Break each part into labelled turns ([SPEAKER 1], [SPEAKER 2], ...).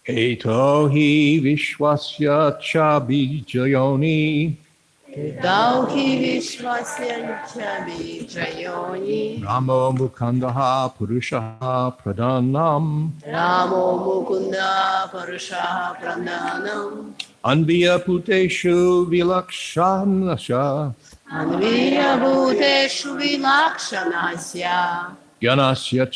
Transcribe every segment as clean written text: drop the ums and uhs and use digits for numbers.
[SPEAKER 1] Eto hi vishwasya cha bijayoni.
[SPEAKER 2] Eto hi vishwasya cha bijayoni.
[SPEAKER 1] Ramo mukundaha purushaha pradhanam.
[SPEAKER 2] Ramo mukunda purushaha pradhanam.
[SPEAKER 1] Anviya puteshu vilakshanasya.
[SPEAKER 2] Anviya bhuteshu vilakshanasya.
[SPEAKER 1] Gyanasya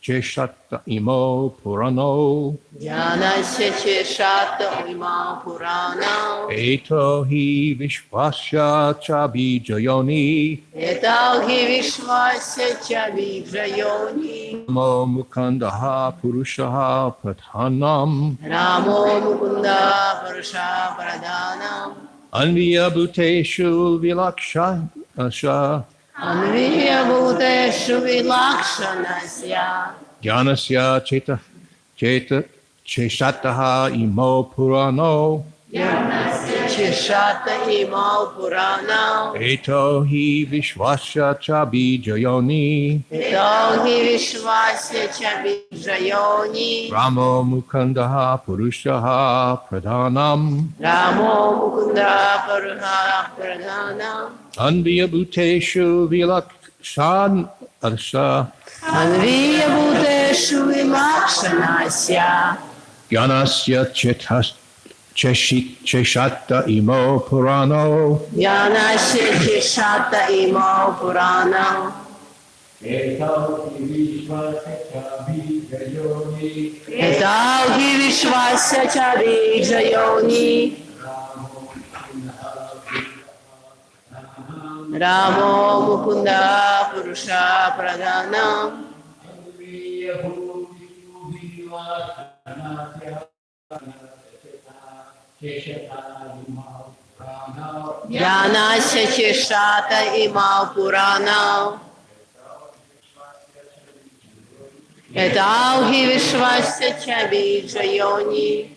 [SPEAKER 1] cheshata imo purano.
[SPEAKER 2] Jnanasya cheshata ima purana.
[SPEAKER 1] Eto hi vishwasya cha bijayoni.
[SPEAKER 2] Eto hi vishwasya cha bijayoni.
[SPEAKER 1] Ramo mukundaha purushaha pradhanam.
[SPEAKER 2] Ramo mukunda purushaha pradhanam.
[SPEAKER 1] Anviya bhuteshu vilakshanasya.
[SPEAKER 2] Anviya bhuteshu vilakshanasya.
[SPEAKER 1] Gyanasya cheshataha imo purano.
[SPEAKER 2] Jnanasya cheshata ima purana.
[SPEAKER 1] Eto hi vishwasya cha bijayoni.
[SPEAKER 2] Eto hi vishwasya cha bijayoni.
[SPEAKER 1] Ramo mukundaha purushaha pradhanam.
[SPEAKER 2] Ramo mukunda purushaha pradhanam.
[SPEAKER 1] Anviya bhuteshu vilakshanasya.
[SPEAKER 2] Anviya bhuteshu vilakshanasya.
[SPEAKER 1] Gyanasya cheshata imo purano.
[SPEAKER 2] Jnanasya cheshata ima purana.
[SPEAKER 1] Eto hi vishwasya cha bijayoni.
[SPEAKER 2] Eto hi vishwasya cha bijayoni. Ramo mukunda purusha pradhanam. Jnanasya cheshata ima purana. Eto hi vishwasya cha bijayoni.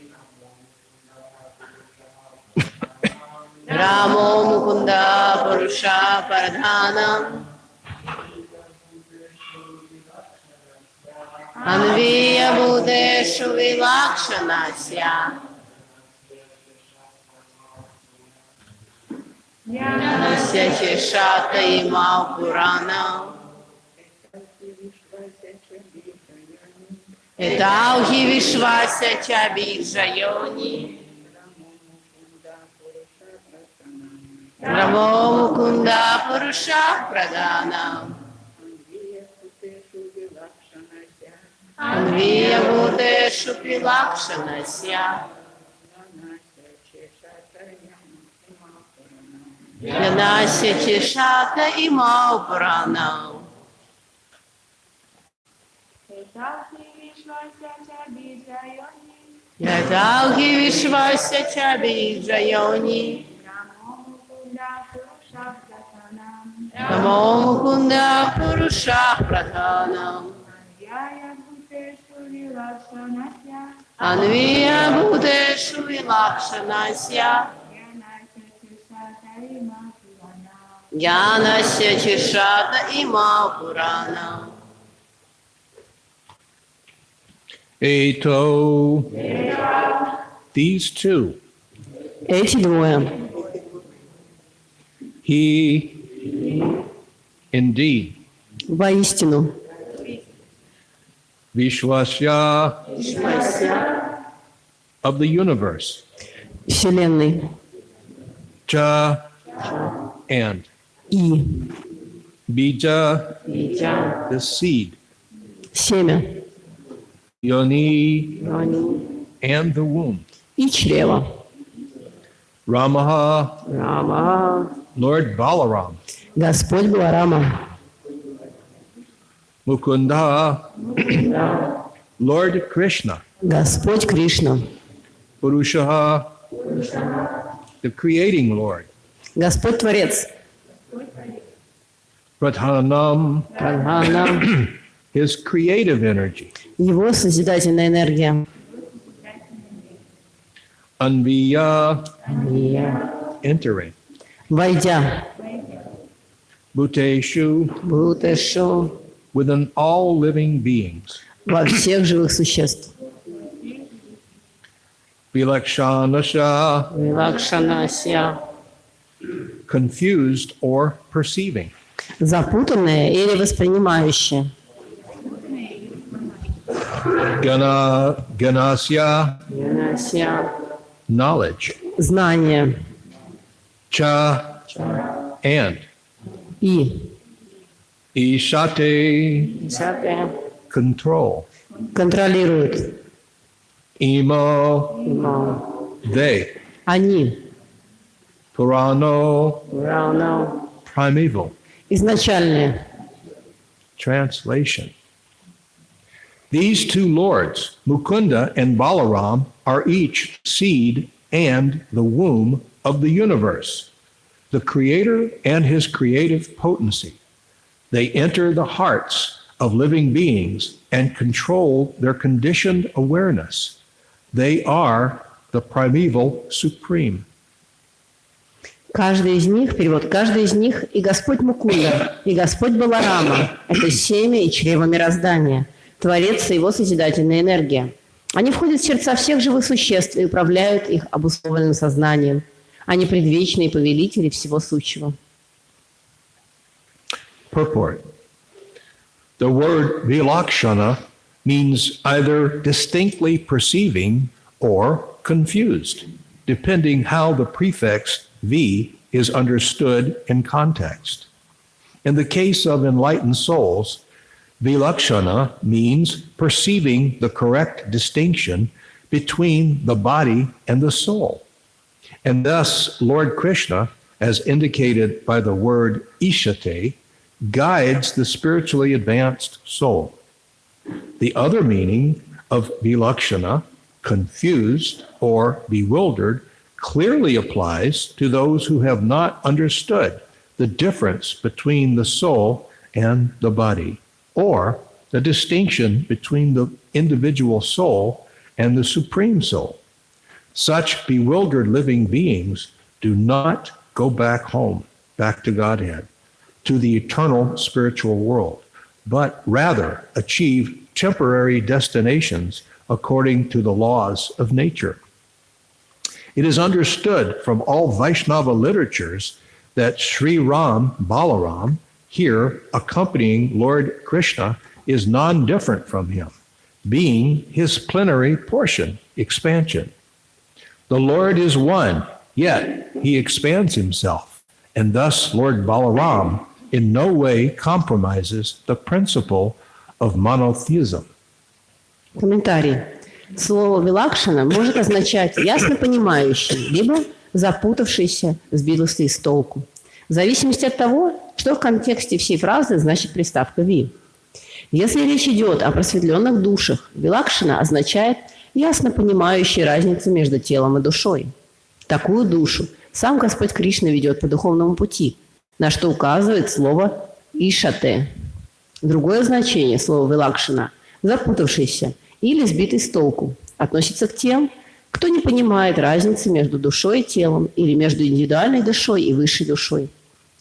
[SPEAKER 2] Ramo mukunda purusha pradhanam. Anviya bhuteshu vilakshanasya. Jnanasya cheshata ima purana. Eto hi vishwasya cha bijayoni. Ramo mukunda purusha pradhanam. Anviya bhuteshu vilakshanasya. Jnanasya cheshata ima purana. Eto hi vishwasya cha bijayoni. Ramo mukunda purusha pradhanam. Anviya bhuteshu vilakshanasya. Jnanasya cheshata ima purana.
[SPEAKER 1] Eto. These two.
[SPEAKER 2] Эти двое.
[SPEAKER 1] He indeed.
[SPEAKER 2] Воистину.
[SPEAKER 1] Vishwasya of the universe.
[SPEAKER 2] Вселенной.
[SPEAKER 1] Cha and.
[SPEAKER 2] И.
[SPEAKER 1] Bija, the seed.
[SPEAKER 2] Семя.
[SPEAKER 1] Yoni, and the womb.
[SPEAKER 2] И чрево.
[SPEAKER 1] Ramaha,
[SPEAKER 2] Рама.
[SPEAKER 1] Lord Balaram.
[SPEAKER 2] Господь Баларама.
[SPEAKER 1] Mukunda, Lord Krishna.
[SPEAKER 2] Господь Кришна.
[SPEAKER 1] Purushaha, the creating Lord.
[SPEAKER 2] Господь Творец.
[SPEAKER 1] Pradhanam,
[SPEAKER 2] Прадханам.
[SPEAKER 1] his creative energy.
[SPEAKER 2] Его созидательная энергия.
[SPEAKER 1] Anviya, entering.
[SPEAKER 2] Войдя.
[SPEAKER 1] Bhuteshu,
[SPEAKER 2] Бхутешу.
[SPEAKER 1] within all living beings.
[SPEAKER 2] Во всех живых существ.
[SPEAKER 1] Vilakshanasya,
[SPEAKER 2] Вилакшанася.
[SPEAKER 1] confused or perceiving.
[SPEAKER 3] Запутанное или воспринимающее.
[SPEAKER 1] Ganasya,
[SPEAKER 2] Янася.
[SPEAKER 1] knowledge.
[SPEAKER 3] Знание.
[SPEAKER 1] Cha, and.
[SPEAKER 3] И.
[SPEAKER 1] Ishate,
[SPEAKER 2] Исате.
[SPEAKER 1] control.
[SPEAKER 3] Контролирует.
[SPEAKER 1] Imo,
[SPEAKER 2] Имо.
[SPEAKER 1] they.
[SPEAKER 3] Они.
[SPEAKER 1] Purano,
[SPEAKER 2] Рано.
[SPEAKER 1] primeval.
[SPEAKER 3] Изначальное.
[SPEAKER 1] Translation. These two lords, Mukunda and Balaram, are each seed and the womb of the universe, the creator and his creative potency. They enter the hearts of living beings and control their conditioned awareness. They are the primeval supreme.
[SPEAKER 3] Каждый из них, перевод, каждый из них и Господь Мукунда, и Господь Баларама – это семя и чрево мироздания, Творец и его созидательная энергия. Они входят в сердца всех живых существ и управляют их обусловленным сознанием. Они предвечные повелители всего сущего.
[SPEAKER 1] Purport. The word vilakshana means either distinctly perceiving or confused, depending how the prefix V is understood in context. In the case of enlightened souls, vilakshana means perceiving the correct distinction between the body and the soul. And thus, Lord Krishna, as indicated by the word ishate, guides the spiritually advanced soul. The other meaning of vilakshana, confused or bewildered, clearly applies to those who have not understood the difference between the soul and the body, or the distinction between the individual soul and the supreme soul. Such bewildered living beings do not go back home, back to Godhead, to the eternal spiritual world, but rather achieve temporary destinations according to the laws of nature. It is understood from all Vaishnava literatures that Sri Ram, Balaram, here accompanying Lord Krishna, is non-different from him, being his plenary portion, expansion. The Lord is one, yet he expands himself, and thus Lord Balaram in no way compromises the principle of monotheism.
[SPEAKER 3] Комментарий. Слово «вилакшана» может означать «ясно понимающий», либо «запутавшийся, сбившийся с толку», в зависимости от того, что в контексте всей фразы значит приставка «ви». Если речь идет о просветленных душах, «вилакшана» означает «ясно понимающий разницу между телом и душой». Такую душу сам Господь Кришна ведет по духовному пути, на что указывает слово «ишате». Другое значение слова «вилакшана» – «запутавшийся» или «сбитый с толку» относится к тем, кто не понимает разницы между душой и телом или между индивидуальной душой и высшей душой.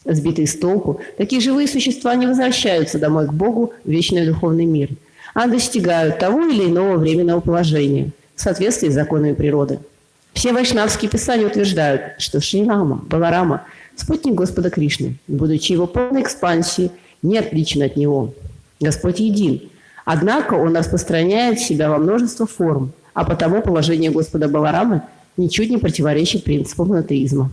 [SPEAKER 3] Сбитые с толку, такие живые существа не возвращаются домой к Богу в вечный духовный мир, а достигают того или иного временного положения в соответствии с законами природы. Все вайшнавские писания утверждают, что Шри Рама, Баларама – спутник Господа Кришны, будучи его полной экспансией, не отличен от него. Господь един, однако он распространяет себя во множество форм, а потому положение Господа Баларамы ничуть не противоречит принципу монотеизма.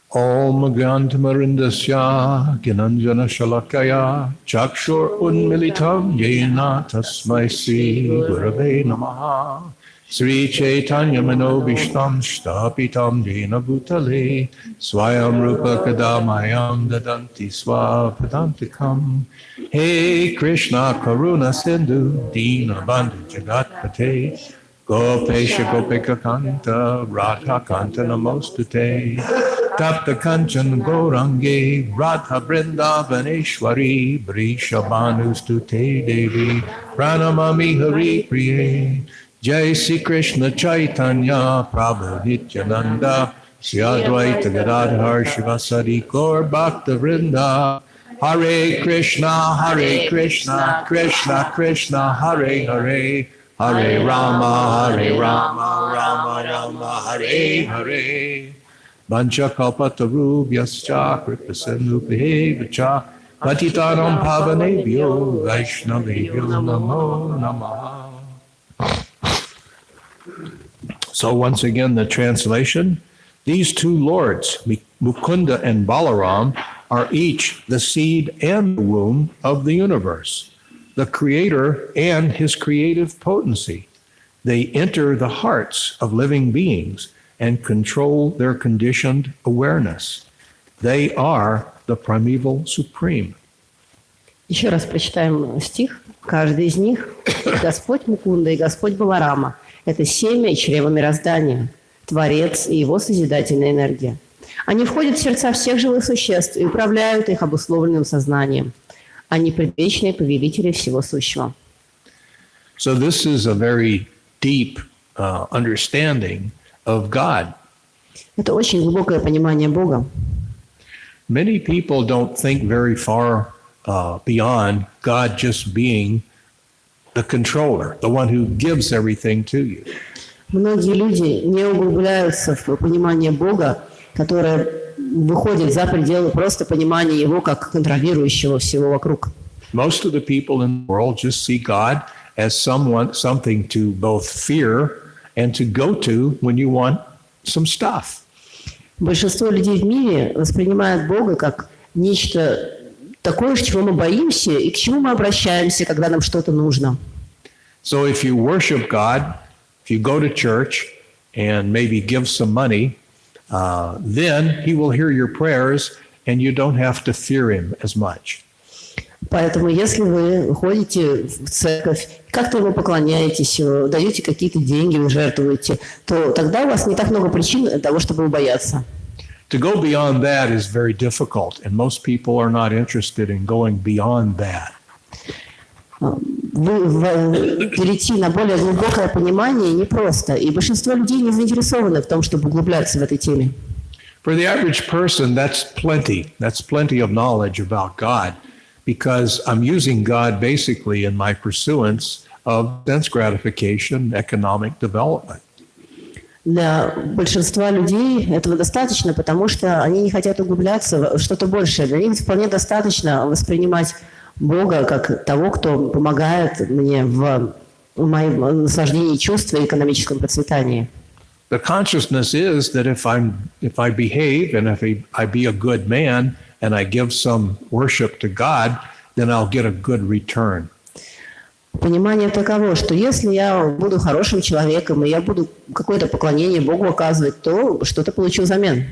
[SPEAKER 1] Om Gyantamarindasya Ginanjana Shalakaya Chakshur Unmilitam Yena Tasmai Sri Gurave Namaha Sri Chaitanya Manobishtam Shtapitam Jena Bhutale Swayam Rupa Kadamayam Dadanti Swapadantikam Hey Krishna Karuna Sindhu Dina Bandhu Jagatpate Gopesha Gopika Kanta Radha Kanta Namostute Tapta Kanchan Gourange Radha Brindavaneshwari Brishabhanustute Devi Pranamami Hari Priye Jai Sri Krishna Chaitanya Prabhu Nityananda Sri Advaita Gadadhar Shivasari Gaur Bhakta Vrinda Hare Krishna Krishna Krishna Hare Hare Hare Rama, Rama Rama, Hare Hare. Vanchakalpatarubhyascha kripasinubheva patitanam pavanebhyo vaishnavebhyo namo namaha. So once again, the translation. These two lords, Mukunda and Balaram, are each the seed and the womb of the universe, the creator and his creative potency. They enter the hearts of living beings and control their conditioned awareness. They are the primeval supreme.
[SPEAKER 3] Еще раз прочитаем стих. Каждый из них – Господь Мукунда и Господь Баларама. Это семя и чрево мироздания, Творец и его созидательная энергия. Они входят в сердца всех живых существ и управляют их обусловленным сознанием. Они предвечные повелители всего сущего.
[SPEAKER 1] So this is a very deep understanding of God.
[SPEAKER 3] Это очень глубокое понимание Бога.
[SPEAKER 1] Many people don't think very far beyond God just being the controller, the one who gives everything to you.
[SPEAKER 3] Многие люди не углубляются в понимание Бога, которое выходит за пределы просто понимания Его как контролирующего всего вокруг.
[SPEAKER 1] Most of the people in the world just see God as something to both fear and to go to when you want some stuff.
[SPEAKER 3] Большинство людей в мире воспринимают Бога как нечто такое, чего мы боимся и к чему мы обращаемся, когда нам что-то нужно.
[SPEAKER 1] So if you worship God, if you go to church and maybe give some money, then He will hear your prayers and you don't have to fear Him as much.
[SPEAKER 3] Поэтому, если вы ходите в церковь, как-то Ему поклоняетесь, даете какие-то деньги, вы жертвуете, то тогда у вас не так много причин для того, чтобы бояться.
[SPEAKER 1] To go beyond that is very difficult, and most people are not interested in going beyond that.
[SPEAKER 3] Перейти на более глубокое понимание непросто, и большинство людей не заинтересованы в том, чтобы углубляться в этой теме.
[SPEAKER 1] For the average person, that's plenty. That's plenty of knowledge about God, because I'm using God basically in my pursuance of sense gratification, economic development.
[SPEAKER 3] Для большинства людей этого достаточно, потому что они не хотят углубляться в что-то большее. Для них вполне достаточно воспринимать Бога как того, кто помогает мне в моем наслаждении чувств и экономическом процветании.
[SPEAKER 1] The consciousness is that if I behave and if I be a good man and I give some worship to God, then I'll get a good return.
[SPEAKER 3] Понимание таково, что если я буду хорошим человеком, и я буду какое-то поклонение Богу оказывать, то что-то получу взамен.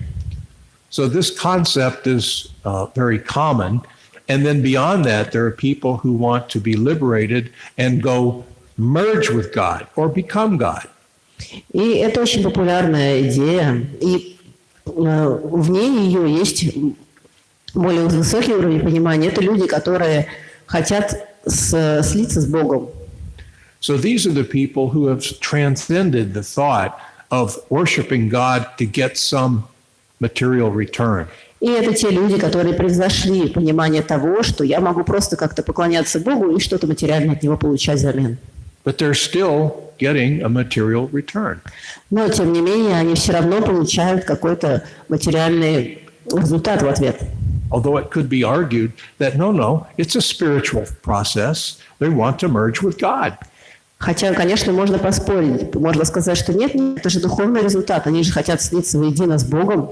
[SPEAKER 1] So this concept is very common. And then beyond that, there are people who want to be liberated and go merge with God or become God.
[SPEAKER 3] И это очень популярная идея. И вне ее есть более высокий уровень понимания. Это люди, которые хотят слиться с Богом.
[SPEAKER 1] So these are the people who have transcended the thought of worshiping God to get some material return.
[SPEAKER 3] И это те люди, которые превзошли понимание того, что я могу просто как-то поклоняться Богу и что-то материальное от Него получать взамен.
[SPEAKER 1] But they're still getting a material return.
[SPEAKER 3] Но, тем не менее, они все равно получают какой-то материальный результат в ответ.
[SPEAKER 1] Although it could be argued that no, it's a spiritual process. They want to merge with God.
[SPEAKER 3] Хотя, конечно, можно поспорить. Можно сказать, что нет, это же духовный результат. Они же хотят слиться воедино с Богом.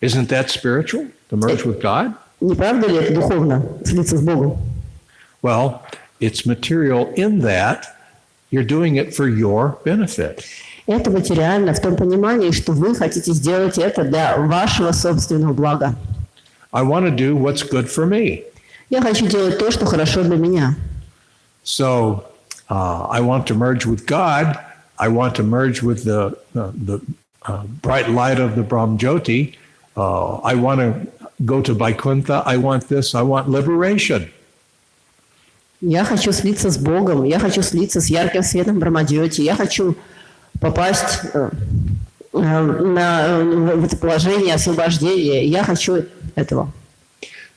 [SPEAKER 1] Isn't that spiritual, to merge with God?
[SPEAKER 3] Не правда ли это духовно, слиться с Богом?
[SPEAKER 1] Well, it's material in that you're doing it for your benefit.
[SPEAKER 3] Это материально в том понимании, что вы хотите сделать это для вашего собственного блага.
[SPEAKER 1] I want to do what's good for me.
[SPEAKER 3] Я хочу делать то, что хорошо для меня.
[SPEAKER 1] So I want to merge with God. I want to merge with the bright light of the Brahmjyoti. I want to go to Vaikuntha. I want this. I want liberation.
[SPEAKER 3] Я хочу слиться с Богом. Я хочу слиться с ярким светом Брахмаджьоти. Я хочу попасть в это положение освобождения. Я хочу этого.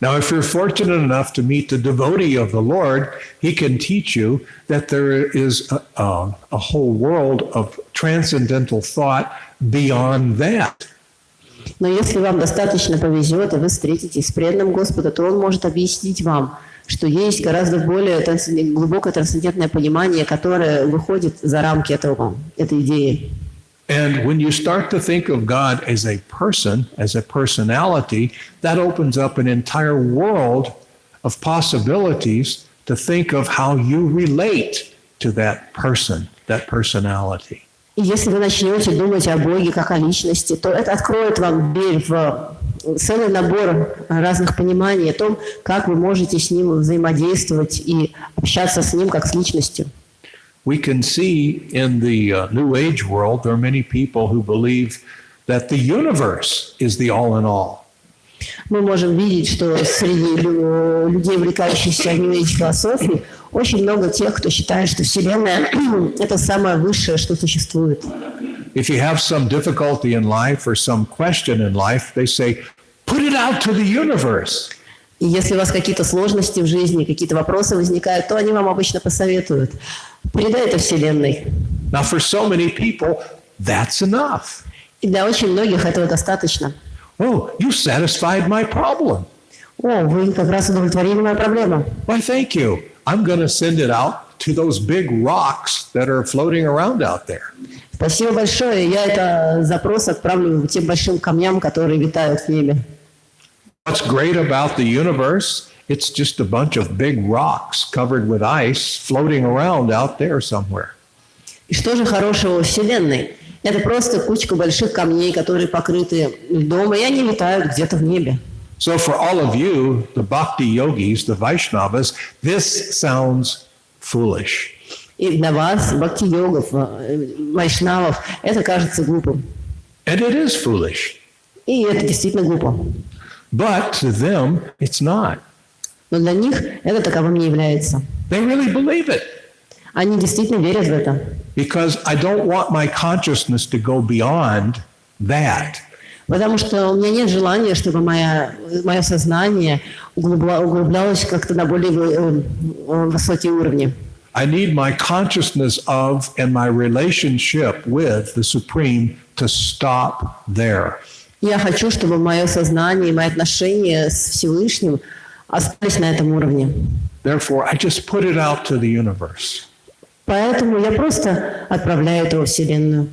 [SPEAKER 1] Now, if you're fortunate enough to meet the devotee of the Lord, he can teach you that there is a whole world of transcendental thought beyond that.
[SPEAKER 3] Но если вам достаточно повезет, и вы встретитесь с преданным Господа, то Он может объяснить вам, что есть гораздо более глубокое трансцендентное понимание, которое выходит за рамки этой идеи.
[SPEAKER 1] And when you start to think of God as a person, as a personality, that opens up an entire world of possibilities to think of how you relate to that person, that personality.
[SPEAKER 3] И если вы начнете думать о Боге как о личности, то это откроет вам дверь в целый набор разных пониманий о том, как вы можете с Ним взаимодействовать и общаться с Ним как с личностью.
[SPEAKER 1] We can see in the New Age world, there are many people who believe that the universe is the all in all.
[SPEAKER 3] Мы можем видеть, что среди людей, увлекающихся New Age философией, очень много тех, кто считает, что Вселенная – это самое высшее, что существует.
[SPEAKER 1] If you have some difficulty in life or some question in life, they say, put it out to the universe.
[SPEAKER 3] И если у вас какие-то сложности в жизни, какие-то вопросы возникают, то они вам обычно посоветуют: передай это Вселенной.
[SPEAKER 1] Now, for so many people, that's enough.
[SPEAKER 3] И для очень многих этого достаточно.
[SPEAKER 1] Oh, you satisfied my problem.
[SPEAKER 3] О, вы как раз удовлетворили мою проблему.
[SPEAKER 1] Why, thank you. I'm going to send it out to those big rocks that are floating around out there.
[SPEAKER 3] Спасибо большое. Я этот запрос отправлю тем большим камням, которые витают в небе.
[SPEAKER 1] What's great about the universe, it's just a bunch of big rocks covered with ice floating around out there somewhere.
[SPEAKER 3] И что же хорошего во Вселенной? Это просто кучка больших камней, которые покрыты льдом, и они летают где-то в небе.
[SPEAKER 1] So for all of you, the bhakti yogis, the Vaishnavas, this sounds foolish.
[SPEAKER 3] И для вас, бхакти-йогов, вайшнавов, это кажется глупым.
[SPEAKER 1] And it is foolish.
[SPEAKER 3] И это действительно глупо.
[SPEAKER 1] But to them, it's not.
[SPEAKER 3] Но для них это таковым не является.
[SPEAKER 1] They really believe it.
[SPEAKER 3] Они действительно верят в это.
[SPEAKER 1] Because I don't want my consciousness to go beyond that.
[SPEAKER 3] Потому что у меня нет желания, чтобы мое сознание углублялось как-то на более высокие уровни.
[SPEAKER 1] I need my consciousness of and my relationship with the Supreme to stop there.
[SPEAKER 3] Я хочу, чтобы мое сознание и мои отношения с Всевышним остались на этом уровне.
[SPEAKER 1] Therefore, I just put it out to the universe.
[SPEAKER 3] Поэтому я просто отправляю это во Вселенную.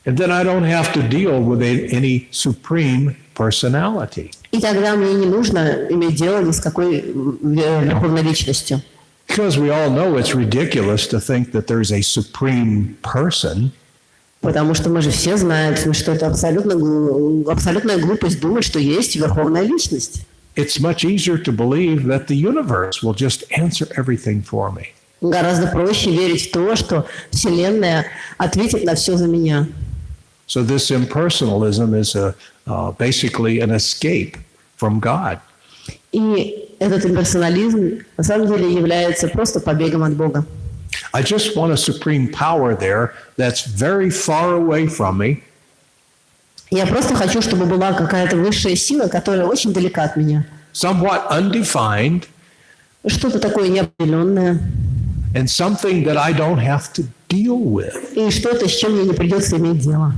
[SPEAKER 1] And then I don't have to deal with any supreme personality.
[SPEAKER 3] И тогда мне не нужно иметь дело ни с какой верховной личностью.
[SPEAKER 1] Because we all know it's ridiculous to think that there's a supreme person.
[SPEAKER 3] Потому что мы же все знаем, что это абсолютная глупость думать, что есть верховная личность.
[SPEAKER 1] It's much easier to believe that the universe will just answer everything for me.
[SPEAKER 3] Гораздо проще верить в то, что Вселенная ответит на все за меня.
[SPEAKER 1] So this impersonalism is basically an escape from God.
[SPEAKER 3] И этот имперсонализм на самом деле является просто побегом от Бога.
[SPEAKER 1] I just want a supreme power there that's very far away from me.
[SPEAKER 3] Я просто хочу, чтобы была какая-то высшая сила, которая очень далека от меня.
[SPEAKER 1] Somewhat undefined.
[SPEAKER 3] Что-то такое неопределенное.
[SPEAKER 1] And something that I don't have to deal with.
[SPEAKER 3] И что-то, с чем мне не придется иметь дело.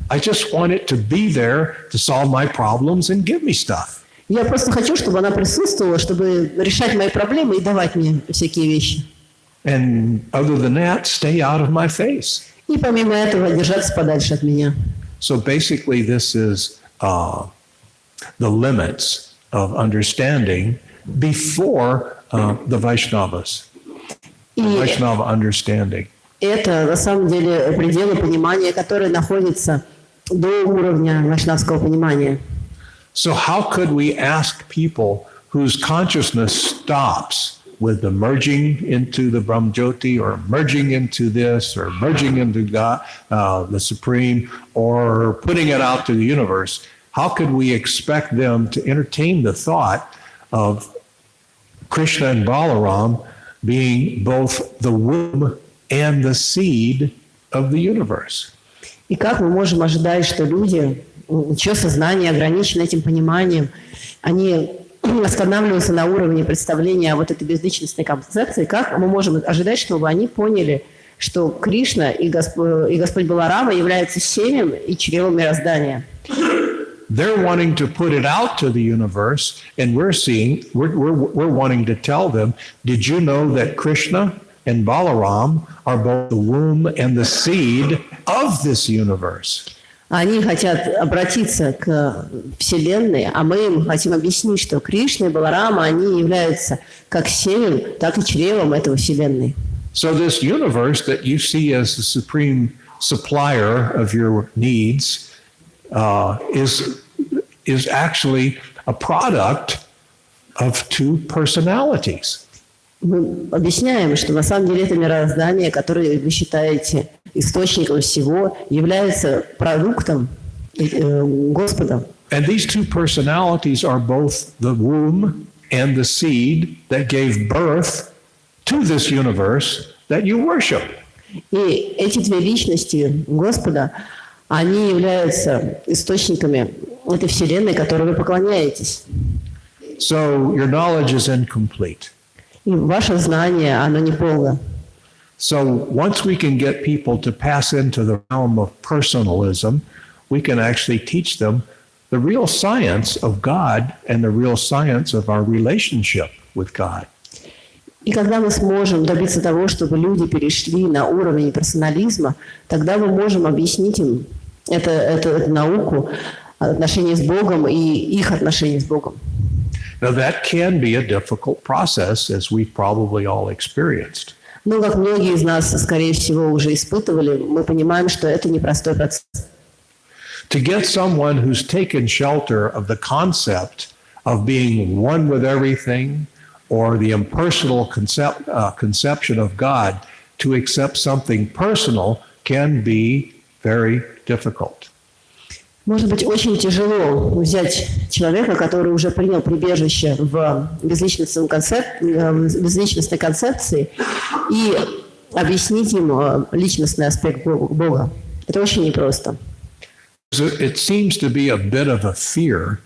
[SPEAKER 1] I just want it to be there to solve my problems and give me stuff.
[SPEAKER 3] Я просто хочу, чтобы она присутствовала, чтобы решать мои проблемы и давать мне всякие вещи.
[SPEAKER 1] And other than that, stay out of my face.
[SPEAKER 3] И помимо этого держаться подальше от меня.
[SPEAKER 1] So basically this is the limits of understanding before the Vaishnavas. Vaishnava understanding.
[SPEAKER 3] Это на самом деле пределы понимания, которые находятся до уровня вайшнавского понимания.
[SPEAKER 1] So how could we ask people whose consciousness stops with the merging into the Brahmjyoti or merging into this or merging into God, the Supreme, or putting it out to the universe, how could we expect them to entertain the thought of Krishna and Balaram being both the womb and the seed of the universe?
[SPEAKER 3] И как мы можем ожидать, что люди, чье сознание ограничено этим пониманием, они останавливаются на уровне представления вот этой безличностной концепции, как мы можем ожидать, чтобы они поняли, что Кришна и Господь Баларама являются семенем и чревом мироздания.
[SPEAKER 1] They're wanting to put it out to the universe, and we're wanting to tell them, did you know that Krishna and Balaram are both the womb and the seed of this universe?
[SPEAKER 3] Они хотят обратиться к Вселенной, а мы им хотим объяснить, что Кришна и Баларама, они являются как семенем, так и чревом этого Вселенной.
[SPEAKER 1] So this universe that you see as the supreme supplier of your needs is actually a product of two personalities.
[SPEAKER 3] Мы объясняем, что на самом деле это мироздание, которое вы считаете источником всего, является продуктом Господа.
[SPEAKER 1] And these two personalities are both the womb and the seed that gave birth to this universe that you worship.
[SPEAKER 3] И эти две личности Господа, они являются источниками этой вселенной, которой вы поклоняетесь.
[SPEAKER 1] So your knowledge is incomplete.
[SPEAKER 3] И ваше знание, оно не полно.
[SPEAKER 1] So once we can get people to pass into the realm of personalism, we can actually teach them the real science of God and the real science of our relationship with God.
[SPEAKER 3] И когда мы сможем добиться того, чтобы люди перешли на уровень персонализма, тогда мы можем объяснить им эту науку отношения с Богом и их отношения с Богом.
[SPEAKER 1] Now that can be a difficult process, as we've probably all experienced.
[SPEAKER 3] Но, как многие из нас, скорее всего, уже испытывали, мы понимаем, что это непростой процесс.
[SPEAKER 1] To get someone who's taken shelter of the concept of being one with everything or the impersonal conception of God to accept something personal can be very difficult.
[SPEAKER 3] Может быть, очень тяжело взять человека, который уже принял прибежище в безличностной концепции, и объяснить ему личностный аспект Бога. Это очень непросто.
[SPEAKER 1] It seems to be a bit of a fear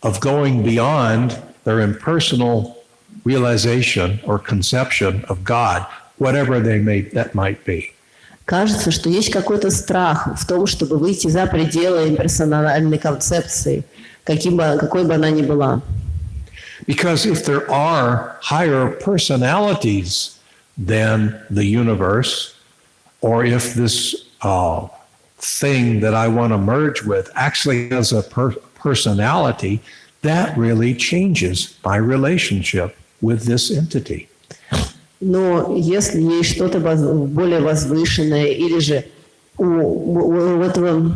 [SPEAKER 1] of going beyond their impersonal realization or conception of God, whatever that might be.
[SPEAKER 3] Кажется, что есть какой-то страх в том, чтобы выйти за пределы имперсональной концепции, какой бы она ни была.
[SPEAKER 1] Because if there are higher personalities than the universe, or if this thing that I want to merge with actually has a personality, that really changes my relationship with this entity.
[SPEAKER 3] Но если есть что-то более возвышенное, или же у этого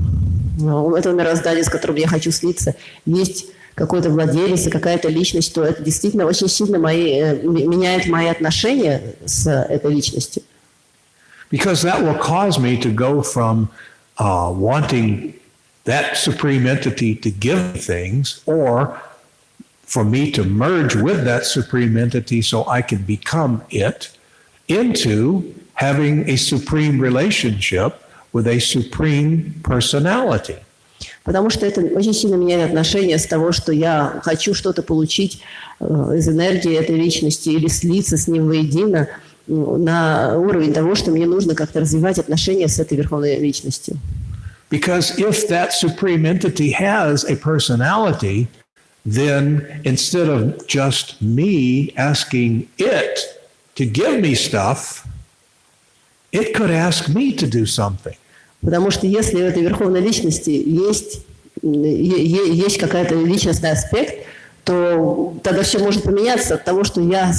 [SPEAKER 3] мироздания, с которым я хочу слиться, есть какой-то владелец и какая-то личность, то это действительно очень сильно меняет мои отношения с этой личностью.
[SPEAKER 1] Because that will cause me to go from wanting that supreme entity to give things, or for me to merge with that supreme entity so I can become it, into having a supreme relationship with a supreme personality.
[SPEAKER 3] Потому что это очень сильно меняет отношение с того, что я хочу что-то получить из энергии этой личности или слиться с ним воедино, на уровень того, что мне нужно как-то развивать отношения с этой верховной личностью.
[SPEAKER 1] Because if that supreme entity has a personality, then instead of just me asking it to give me stuff, it could ask me to do something.
[SPEAKER 3] Потому что если в этой верховной личности есть какой-то личностный аспект, то тогда все может поменяться от того, что я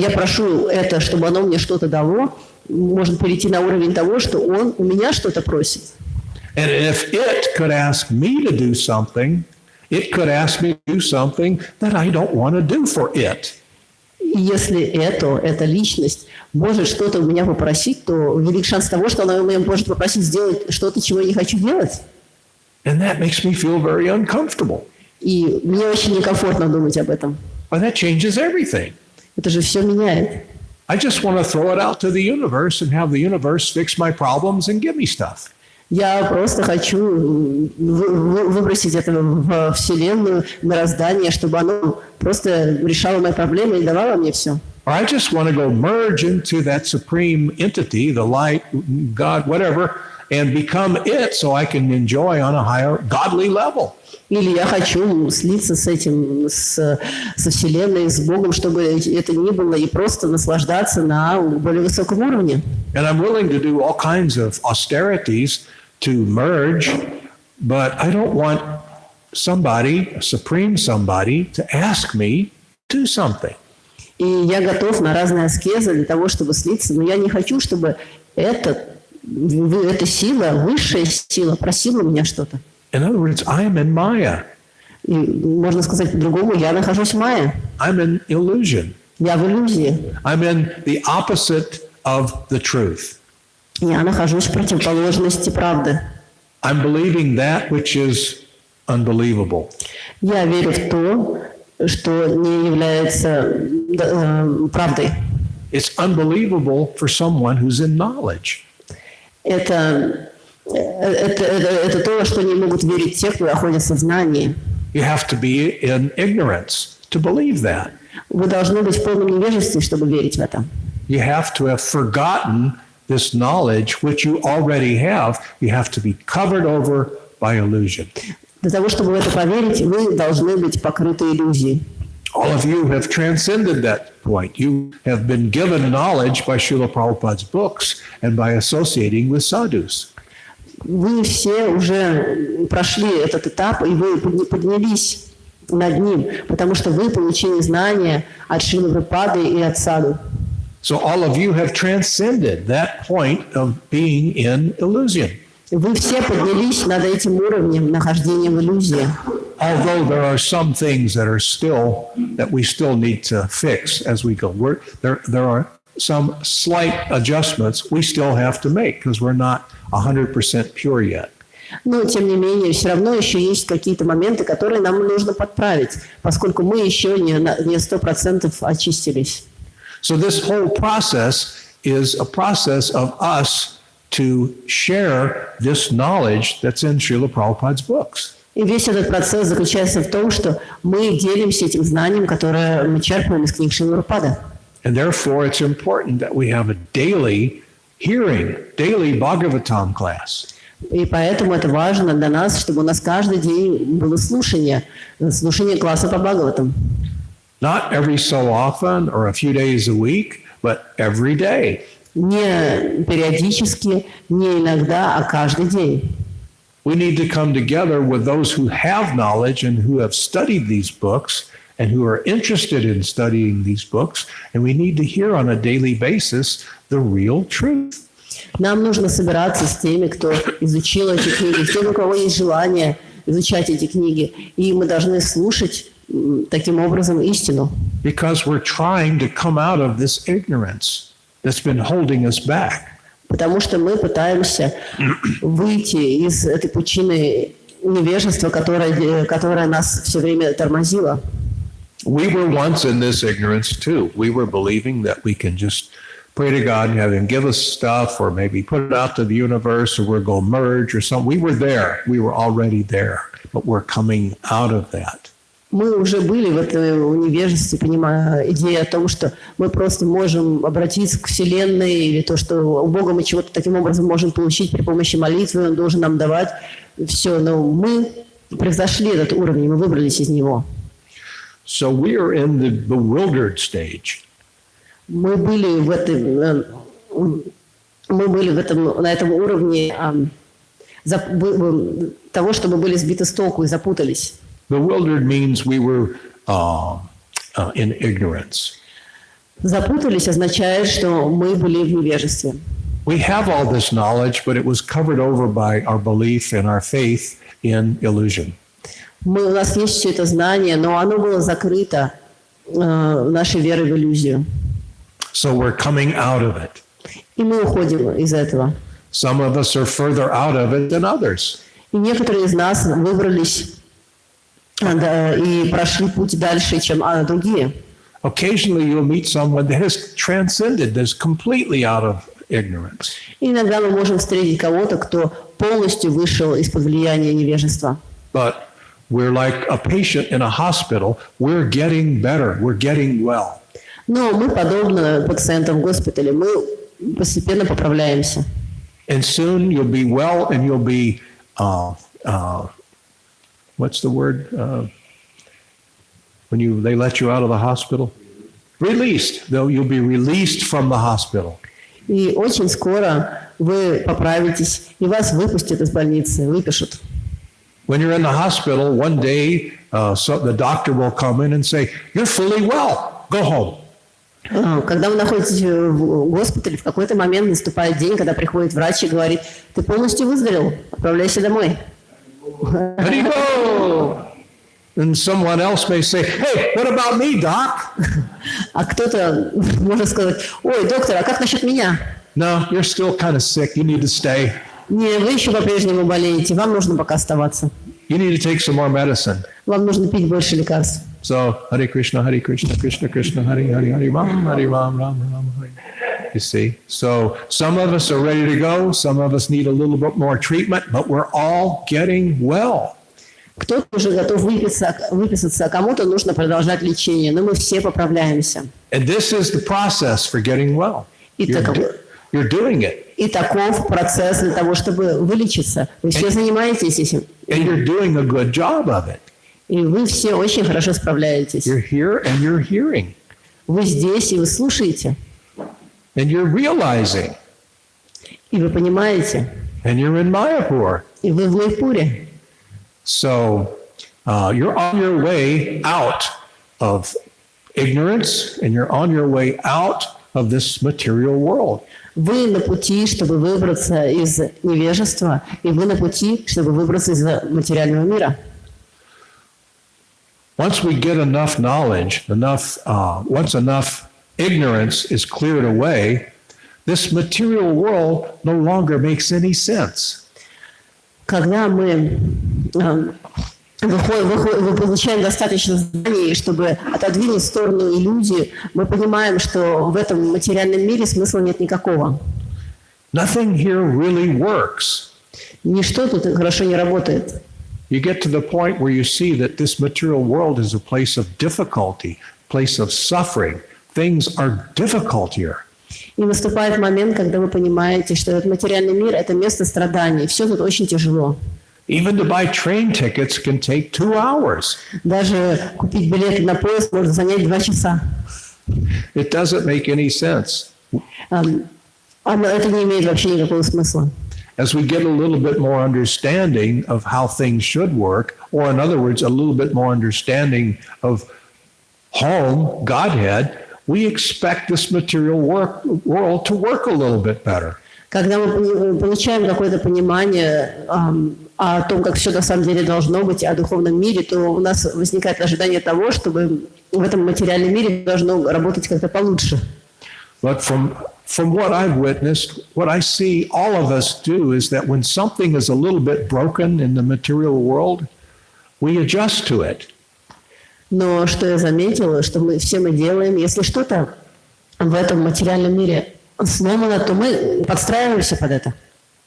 [SPEAKER 3] прошу это, чтобы оно мне что-то дало, может перейти на уровень того, что он у меня что-то просит.
[SPEAKER 1] And if it could ask me to do something, it could ask me to do something that I don't want to do for it.
[SPEAKER 3] И если эта личность может что-то у меня попросить, то велик шанс того, что она у меня может попросить сделать что-то, чего я не хочу делать.
[SPEAKER 1] And that makes me feel very uncomfortable.
[SPEAKER 3] И мне очень некомфортно думать об этом.
[SPEAKER 1] But that changes everything.
[SPEAKER 3] Это же все меняет.
[SPEAKER 1] I just want to throw it out to the universe and have the universe fix my problems and give me stuff.
[SPEAKER 3] Я просто хочу выбросить это в Вселенную, мироздание, чтобы оно просто решало мои проблемы и давало мне все.
[SPEAKER 1] Or I just want to go merge into that supreme entity, the light, God, whatever, and become it so I can enjoy on a higher godly level.
[SPEAKER 3] Или я хочу слиться с этим, со Вселенной, с Богом, чтобы это ни было, и просто наслаждаться на более высоком уровне.
[SPEAKER 1] And I'm willing to do all kinds of austerities to merge, but I don't want somebody, a supreme somebody, to ask me to do something.
[SPEAKER 3] И я готов на разные аскезы для того, чтобы слиться, но я не хочу, чтобы эта сила, высшая сила просила меня что-то.
[SPEAKER 1] In other words, I am in Maya.
[SPEAKER 3] И можно сказать по-другому, я нахожусь в Майе.
[SPEAKER 1] I'm in illusion.
[SPEAKER 3] Я в иллюзии.
[SPEAKER 1] I'm in the opposite of the truth.
[SPEAKER 3] Я нахожусь в противоположности правды.
[SPEAKER 1] I'm believing that which is unbelievable.
[SPEAKER 3] Я верю в то, что не является правдой.
[SPEAKER 1] It's unbelievable for someone who's in knowledge.
[SPEAKER 3] Это то, во что не могут верить те, кто находится в знании.
[SPEAKER 1] You have to be in ignorance to believe that.
[SPEAKER 3] Вы должны быть в полном невежестве, чтобы верить в это.
[SPEAKER 1] You have to have forgotten this knowledge which you already have. You have to be covered over by illusion.
[SPEAKER 3] Для того, чтобы в это поверить, вы должны быть покрыты иллюзией.
[SPEAKER 1] All of you have transcended that point. You have been given knowledge by Srila Prabhupada's books and by associating with sadhus.
[SPEAKER 3] Вы все уже прошли этот этап, и вы поднялись над ним, потому что вы получили знания от Шрилы Прабхупады и от саду.
[SPEAKER 1] So all of you have transcended that point of being in illusion.
[SPEAKER 3] Вы все поднялись над этим уровнем нахождения в иллюзии.
[SPEAKER 1] Although there are some things that we still need to fix as we go. There are some slight adjustments we still have to make because we're not 100% pure yet.
[SPEAKER 3] Но, тем не менее, все равно еще есть какие-то моменты, которые нам нужно подправить, поскольку мы еще не 100% очистились.
[SPEAKER 1] So this whole process is a process of us to share this knowledge that's in Srila Prabhupada's books.
[SPEAKER 3] И весь этот процесс заключается в том, что мы делимся этим знанием, которое мы черпаем из книг Шрилы Прабхупады.
[SPEAKER 1] And therefore it's important that we have a daily daily Bhagavatam class.
[SPEAKER 3] И поэтому это важно для нас, чтобы у нас каждый день было слушание класса по Бхагаватам.
[SPEAKER 1] Not every so often or a few days a week, but every day.
[SPEAKER 3] Не периодически, не иногда, а каждый день.
[SPEAKER 1] We need to come together with those who have knowledge and who have studied these books and who are interested in studying these books, and we need to hear on a daily basis the real truth.
[SPEAKER 3] Нам нужно собираться с теми, кто изучил эти книги, с теми, у кого есть желание изучать эти книги, и мы должны слушать таким образом истину.
[SPEAKER 1] Because we're trying to come out of this ignorance that's been holding us back.
[SPEAKER 3] Потому что мы пытаемся выйти из этой пучины невежества, которое нас все время тормозило.
[SPEAKER 1] We were once in this ignorance too. We were believing that we can just pray to God and have Him give us stuff, or maybe put it out to the universe, or we'll go merge or something. We were there. We were already there, but we're coming out of that.
[SPEAKER 3] Мы уже были в этом невежестве, понимая идею о том, что мы просто можем обратиться к Вселенной, или то, что у Бога мы чего-то таким образом можем получить при помощи молитвы, Он должен нам давать все. Но мы превзошли этот уровень, мы выбрались из него.
[SPEAKER 1] So we are in the bewildered stage.
[SPEAKER 3] Мы были на этом уровне того, что мы были сбиты с толку и запутались.
[SPEAKER 1] Bewildered means we were in ignorance.
[SPEAKER 3] Запутались означает, что мы были в невежестве.
[SPEAKER 1] We have all this knowledge, but it was covered over by our belief and our faith in illusion.
[SPEAKER 3] У нас есть все это знание, но оно было закрыто нашей верой в иллюзию.
[SPEAKER 1] So we're coming out of it.
[SPEAKER 3] И мы уходим из этого.
[SPEAKER 1] Some of us are further out of it than others.
[SPEAKER 3] И некоторые из нас выбрались и прошли путь дальше, чем другие.
[SPEAKER 1] Occasionally you'll meet someone that has transcended, that's completely out of ignorance.
[SPEAKER 3] И иногда мы можем встретить кого-то, кто полностью вышел из-под влияния невежества.
[SPEAKER 1] But we're like a patient in a hospital. We're getting better. We're getting well.
[SPEAKER 3] Но мы, подобно пациентам в госпитале, мы постепенно поправляемся.
[SPEAKER 1] And soon you'll be well and you'll be, what's the word? When they let you out of the hospital? Released. Though you'll be released from the hospital.
[SPEAKER 3] И очень скоро вы поправитесь, и вас выпустят из больницы, выпишут.
[SPEAKER 1] When you're in the hospital, one day the doctor will come in and say, "You're fully well. Go home."
[SPEAKER 3] Когда вы находитесь в госпитале, в какой-то момент наступает день, когда приходит врач и говорит: ты полностью выздоровел, отправляйся домой.
[SPEAKER 1] And someone else may say, "Hey, what about me, doc?"
[SPEAKER 3] А кто-то может сказать: ой, доктор, а как насчет меня?
[SPEAKER 1] No, you're still kind of sick. You need to stay.
[SPEAKER 3] Не, вы еще по-прежнему болеете, вам нужно пока оставаться.
[SPEAKER 1] You need to take some more medicine.
[SPEAKER 3] Вам нужно пить больше лекарств.
[SPEAKER 1] So, Hare Krishna, Krishna Krishna, Hare Hare, Hare Ram, Ram Ram, Hare. You see? So, some of us are ready to go. Some of us need a little bit more treatment, but we're all getting well.
[SPEAKER 3] Кто-то уже готов выписаться, а кому-то нужно продолжать лечение, но мы все поправляемся.
[SPEAKER 1] And this is the process for getting well. You're doing it.
[SPEAKER 3] И таков процесс для того, чтобы вылечиться. Вы все занимаетесь этим.
[SPEAKER 1] And you're doing a good job of it.
[SPEAKER 3] И вы все очень хорошо справляетесь.
[SPEAKER 1] You're here and you're hearing.
[SPEAKER 3] Вы здесь, и вы слушаете.
[SPEAKER 1] And you're realizing.
[SPEAKER 3] И вы понимаете.
[SPEAKER 1] And you're in Mayapur.
[SPEAKER 3] И вы в Майпуре.
[SPEAKER 1] So you're on your way out of ignorance, and you're on your way out of this material world.
[SPEAKER 3] Вы на пути, чтобы выбраться из невежества, и вы на пути, чтобы выбраться из материального мира.
[SPEAKER 1] Once we get enough knowledge, once enough ignorance is cleared away, this material world no longer makes any sense.
[SPEAKER 3] Когда мы получаем достаточно знаний, чтобы отодвинуть в сторону иллюзии, мы понимаем, что в этом материальном мире смысла нет никакого.
[SPEAKER 1] Nothing here really works.
[SPEAKER 3] Ничто тут хорошо не работает.
[SPEAKER 1] You get to the point where you see that this material world is a place of difficulty, place of suffering. Things are difficult here.
[SPEAKER 3] И наступает момент, когда вы понимаете, что этот материальный мир – это место страданий. Все тут очень тяжело.
[SPEAKER 1] Even to buy train tickets can take 2 hours.
[SPEAKER 3] Даже купить билеты на поезд может занять 2 часа.
[SPEAKER 1] It doesn't make any sense.
[SPEAKER 3] Это не имеет вообще никакого смысла.
[SPEAKER 1] As we get a little bit more understanding of how things should work, or in other words, a little bit more understanding of home, Godhead, we expect this material world to work a little bit better.
[SPEAKER 3] Когда мы получаем какое-то понимание о том, как все на самом деле должно быть, о духовном мире, то у нас возникает ожидание того, чтобы в этом материальном мире должно работать как-то получше.
[SPEAKER 1] But from what I've witnessed, what I see all of us do is that when something is a little bit broken in the material world, we adjust to it.
[SPEAKER 3] Но что я заметила, что все мы делаем, если что-то в этом материальном мире сломано, то мы подстраиваемся под это.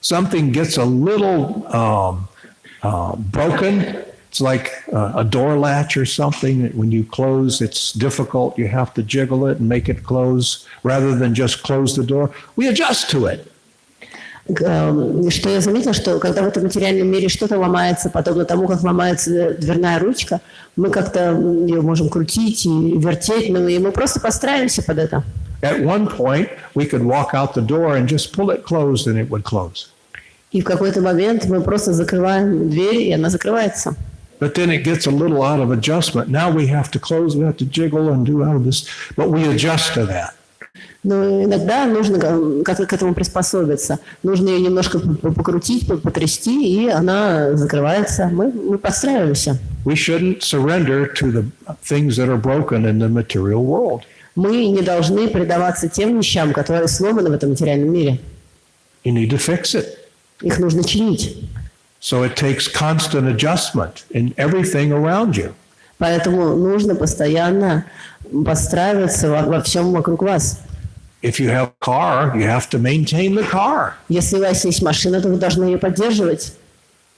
[SPEAKER 1] Something gets a little broken. It's like a door latch or something. When you close, it's difficult. You have to jiggle it and make it close rather than just close the door. We adjust to it.
[SPEAKER 3] Что я заметила, что когда в этом материальном мире что-то ломается, подобно тому, как ломается дверная ручка, мы как-то ее можем крутить и вертеть, но и мы просто подстраиваемся под это.
[SPEAKER 1] At one point, we could walk out the door and just pull it closed and it would close.
[SPEAKER 3] И в какой-то момент мы просто закрываем дверь, и она закрывается.
[SPEAKER 1] But then it gets a little out of adjustment. Now we have to close, we have to jiggle and do all of this, but we adjust to that.
[SPEAKER 3] Но иногда нужно как-то к этому приспособиться. Нужно ее немножко покрутить, потрясти, и она закрывается. Мы подстраиваемся.
[SPEAKER 1] We shouldn't surrender to the things that are broken in the material world.
[SPEAKER 3] Мы не должны предаваться тем вещам, которые сломаны в этом материальном мире.
[SPEAKER 1] You need to fix it.
[SPEAKER 3] Их нужно чинить.
[SPEAKER 1] So it takes constant adjustment in everything around you.
[SPEAKER 3] Поэтому нужно постоянно подстраиваться во всем вокруг вас.
[SPEAKER 1] If you have a car, you have to maintain the car.
[SPEAKER 3] Если у вас есть машина, то вы должны ее поддерживать.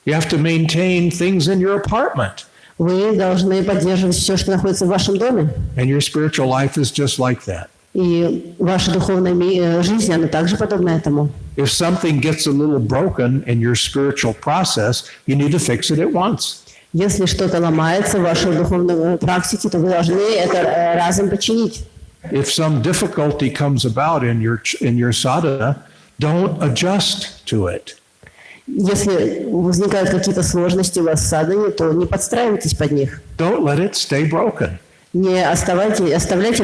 [SPEAKER 1] You have to maintain things in your apartment.
[SPEAKER 3] Вы должны поддерживать все, что находится в вашем доме.
[SPEAKER 1] And your spiritual life is just like that.
[SPEAKER 3] И ваша духовная жизнь, она также подобна этому.
[SPEAKER 1] If something gets a little broken in your spiritual process, you need to fix it at once.
[SPEAKER 3] Если что-то ломается в вашей духовной практике, то вы должны это разом починить.
[SPEAKER 1] If some difficulty comes about in your sadhana, don't adjust to it.
[SPEAKER 3] Если возникают какие-то сложности у вас в садхане, то не подстраивайтесь под них.
[SPEAKER 1] Don't let it stay broken.
[SPEAKER 3] Не оставляйте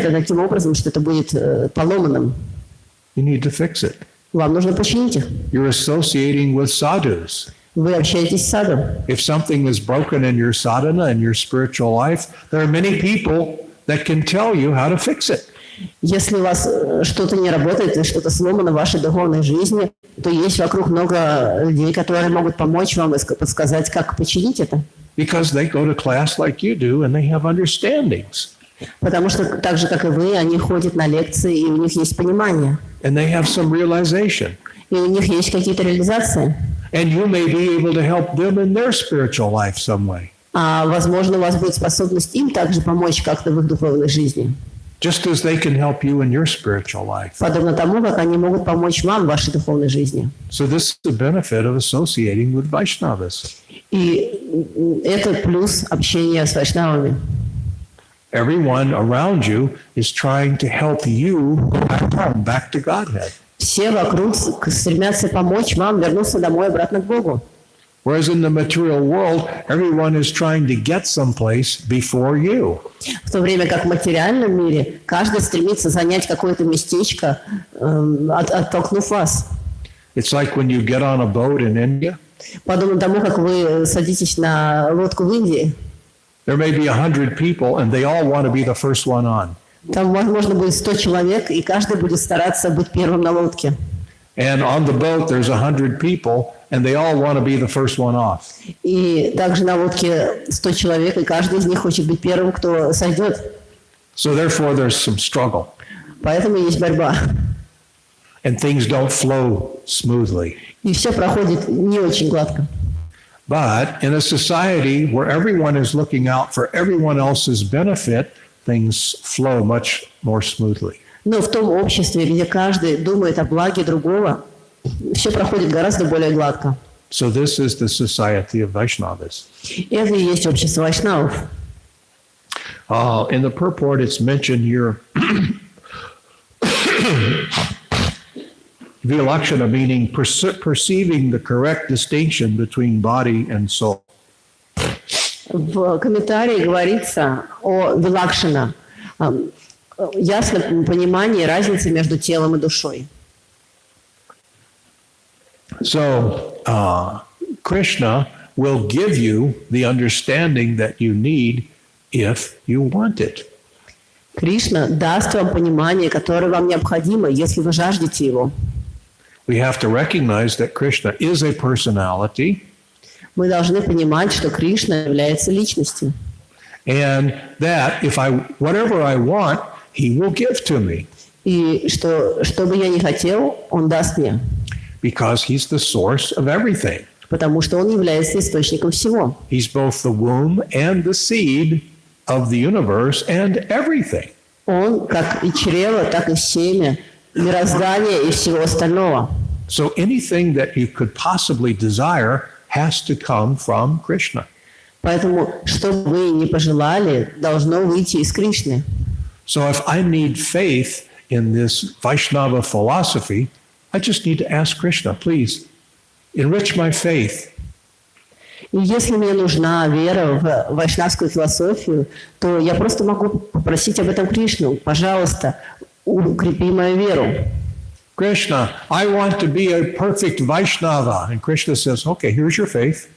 [SPEAKER 3] это таким образом, что это будет поломанным.
[SPEAKER 1] You need to fix it.
[SPEAKER 3] Вам нужно починить их.
[SPEAKER 1] You're associating with sadhus.
[SPEAKER 3] Вы общаетесь с саду.
[SPEAKER 1] If something is broken in your sadhana, in your spiritual life, there are many people that can tell you how to fix it.
[SPEAKER 3] Если у вас что-то не работает или что-то сломано в вашей духовной жизни, то есть вокруг много людей, которые могут помочь вам и подсказать, как починить это.
[SPEAKER 1] Because they go to class like you do and they have understandings.
[SPEAKER 3] Потому что так же, как и вы, они ходят на лекции, и у них есть понимание.
[SPEAKER 1] And they have some realization.
[SPEAKER 3] И у них есть какие-то реализации.
[SPEAKER 1] And you may be able to help them in their spiritual life some way.
[SPEAKER 3] А возможно, у вас будет способность им также помочь как-то в их духовной жизни.
[SPEAKER 1] Just as they can help you in your spiritual life.
[SPEAKER 3] Подобно тому, как они могут помочь вам в вашей духовной жизни.
[SPEAKER 1] So this is the benefit of associating with Vaishnavas.
[SPEAKER 3] И это плюс общения с вайшнавами.
[SPEAKER 1] Everyone around you is trying to help you go back home, back to Godhead.
[SPEAKER 3] Все вокруг стремятся помочь вам вернуться домой обратно к Богу.
[SPEAKER 1] Whereas in the material world, everyone is trying to get someplace before you.
[SPEAKER 3] В то время как в материальном мире каждый стремится занять какое-то местечко, оттолкнув вас.
[SPEAKER 1] It's like when you get on a boat in India.
[SPEAKER 3] Подобно тому, как вы садитесь на лодку в Индии.
[SPEAKER 1] There may be 100 people, and they all want to be the first one on.
[SPEAKER 3] Там, возможно, будет 100 человек, и каждый будет стараться быть первым на лодке.
[SPEAKER 1] And on the boat, there's 100 people, and they all want to be the first one off.
[SPEAKER 3] И также на лодке 100 человек, и каждый из них хочет быть первым, кто сойдет.
[SPEAKER 1] So therefore, there's some struggle.
[SPEAKER 3] Поэтому есть борьба.
[SPEAKER 1] And things don't flow smoothly.
[SPEAKER 3] И все проходит не очень гладко.
[SPEAKER 1] But in a society where everyone is looking out for everyone else's benefit, things flow much more smoothly.
[SPEAKER 3] Но в том обществе, где каждый думает о благе другого, все проходит гораздо более гладко.
[SPEAKER 1] So this is the society of Vaishnavas.
[SPEAKER 3] Это и есть общество вайшнавов.
[SPEAKER 1] In the purport, it's mentioned here Vilakshana, meaning perceiving the correct distinction between body and soul.
[SPEAKER 3] В комментарии говорится о вилакшана, ясном понимании разницы между телом и душой.
[SPEAKER 1] So Krishna will give you the understanding that you need if you want it.
[SPEAKER 3] Кришна даст вам понимание, которое вам необходимо, если вы жаждете его.
[SPEAKER 1] We have to recognize that Krishna is a personality.
[SPEAKER 3] Мы должны понимать, что Кришна является личностью.
[SPEAKER 1] And that if whatever I want, he will give to me.
[SPEAKER 3] И что бы я ни хотел, он даст мне.
[SPEAKER 1] Because he's the source of everything.
[SPEAKER 3] Потому что он является источником всего.
[SPEAKER 1] He's both the womb and the seed of the universe and everything.
[SPEAKER 3] Он как и чрево, так и семя, мироздание и всего остального.
[SPEAKER 1] So anything that you could possibly desire has to come from Krishna.
[SPEAKER 3] Поэтому, что бы вы ни пожелали, должно выйти из Кришны.
[SPEAKER 1] So if I need faith in this Vaishnava philosophy, I just need to ask Krishna, please, enrich my faith.
[SPEAKER 3] И если мне нужна вера в вайшнавскую философию, то я просто могу попросить об этом Кришну. Пожалуйста, укрепи мою веру.
[SPEAKER 1] Krishna, I want to be a perfect Vaishnava. And Krishna says, okay, here's your faith.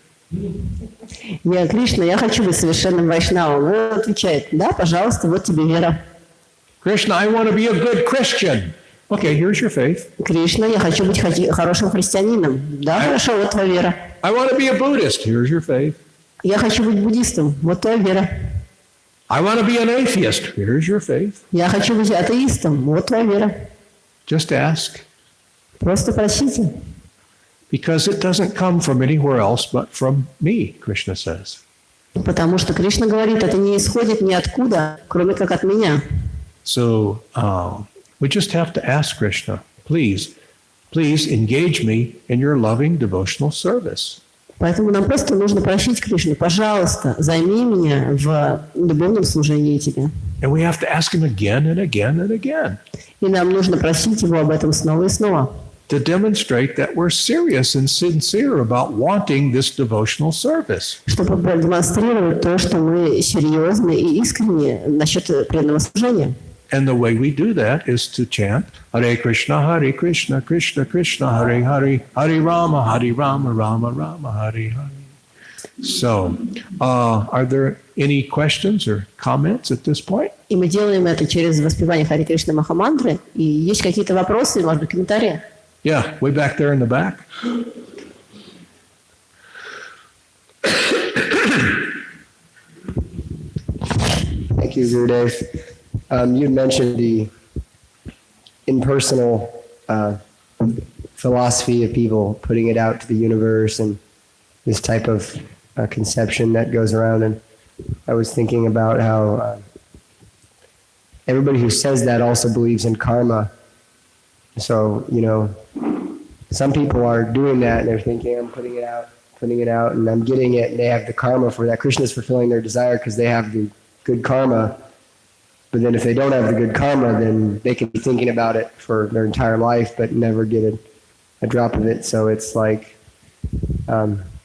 [SPEAKER 3] Я, Кришна, я хочу быть совершенным вайшнавом. Он отвечает, да, пожалуйста, вот тебе вера.
[SPEAKER 1] Krishna, I want to be a good Christian. Okay, here's your faith.
[SPEAKER 3] Кришна, я хочу быть хорошим христианином. Да, хорошо, вот твоя вера.
[SPEAKER 1] I want to be a Buddhist. Here's your faith.
[SPEAKER 3] Я хочу быть буддистом. Вот твоя вера.
[SPEAKER 1] I want to be an atheist. Here's your faith.
[SPEAKER 3] Я хочу быть атеистом. Вот твоя вера.
[SPEAKER 1] Just ask.
[SPEAKER 3] Просто просите.
[SPEAKER 1] Because it doesn't come from anywhere else but from me, Krishna says.
[SPEAKER 3] Потому что Кришна говорит, это не исходит ниоткуда, кроме как от меня.
[SPEAKER 1] So we just have to ask Krishna, please engage me in your loving devotional service.
[SPEAKER 3] Поэтому нам просто нужно просить Кришну, пожалуйста, займи меня в любовном служении тебе.
[SPEAKER 1] And we have to ask him again and again and again.
[SPEAKER 3] И нам нужно просить его об этом снова и снова.
[SPEAKER 1] To demonstrate that we're serious and sincere about wanting this devotional service.
[SPEAKER 3] Чтобы продемонстрировать то, что мы серьезны и искренни насчет преданного служения.
[SPEAKER 1] And the way we do that is to chant Hare Krishna, Krishna Krishna, Hare Hare, Hare Rama, Rama Rama, Hare Hare. So, are there any questions or comments at this point?
[SPEAKER 3] И мы делаем это через воспевание Хари Кришна Махамантры. И есть какие-то вопросы, может быть, комментарии?
[SPEAKER 1] Yeah, way back there in the back.
[SPEAKER 4] Thank you, Gurudev. You mentioned the impersonal philosophy of people putting it out to the universe and this type of conception that goes around. And I was thinking about how everybody who says that also believes in karma. So, some people are doing that and they're thinking, I'm putting it out, and I'm getting it, and they have the karma for that. Krishna is fulfilling their desire because they have the good karma. But then if they don't have the good karma, then they can be thinking about it for their entire life but never get a drop of it. So it's like,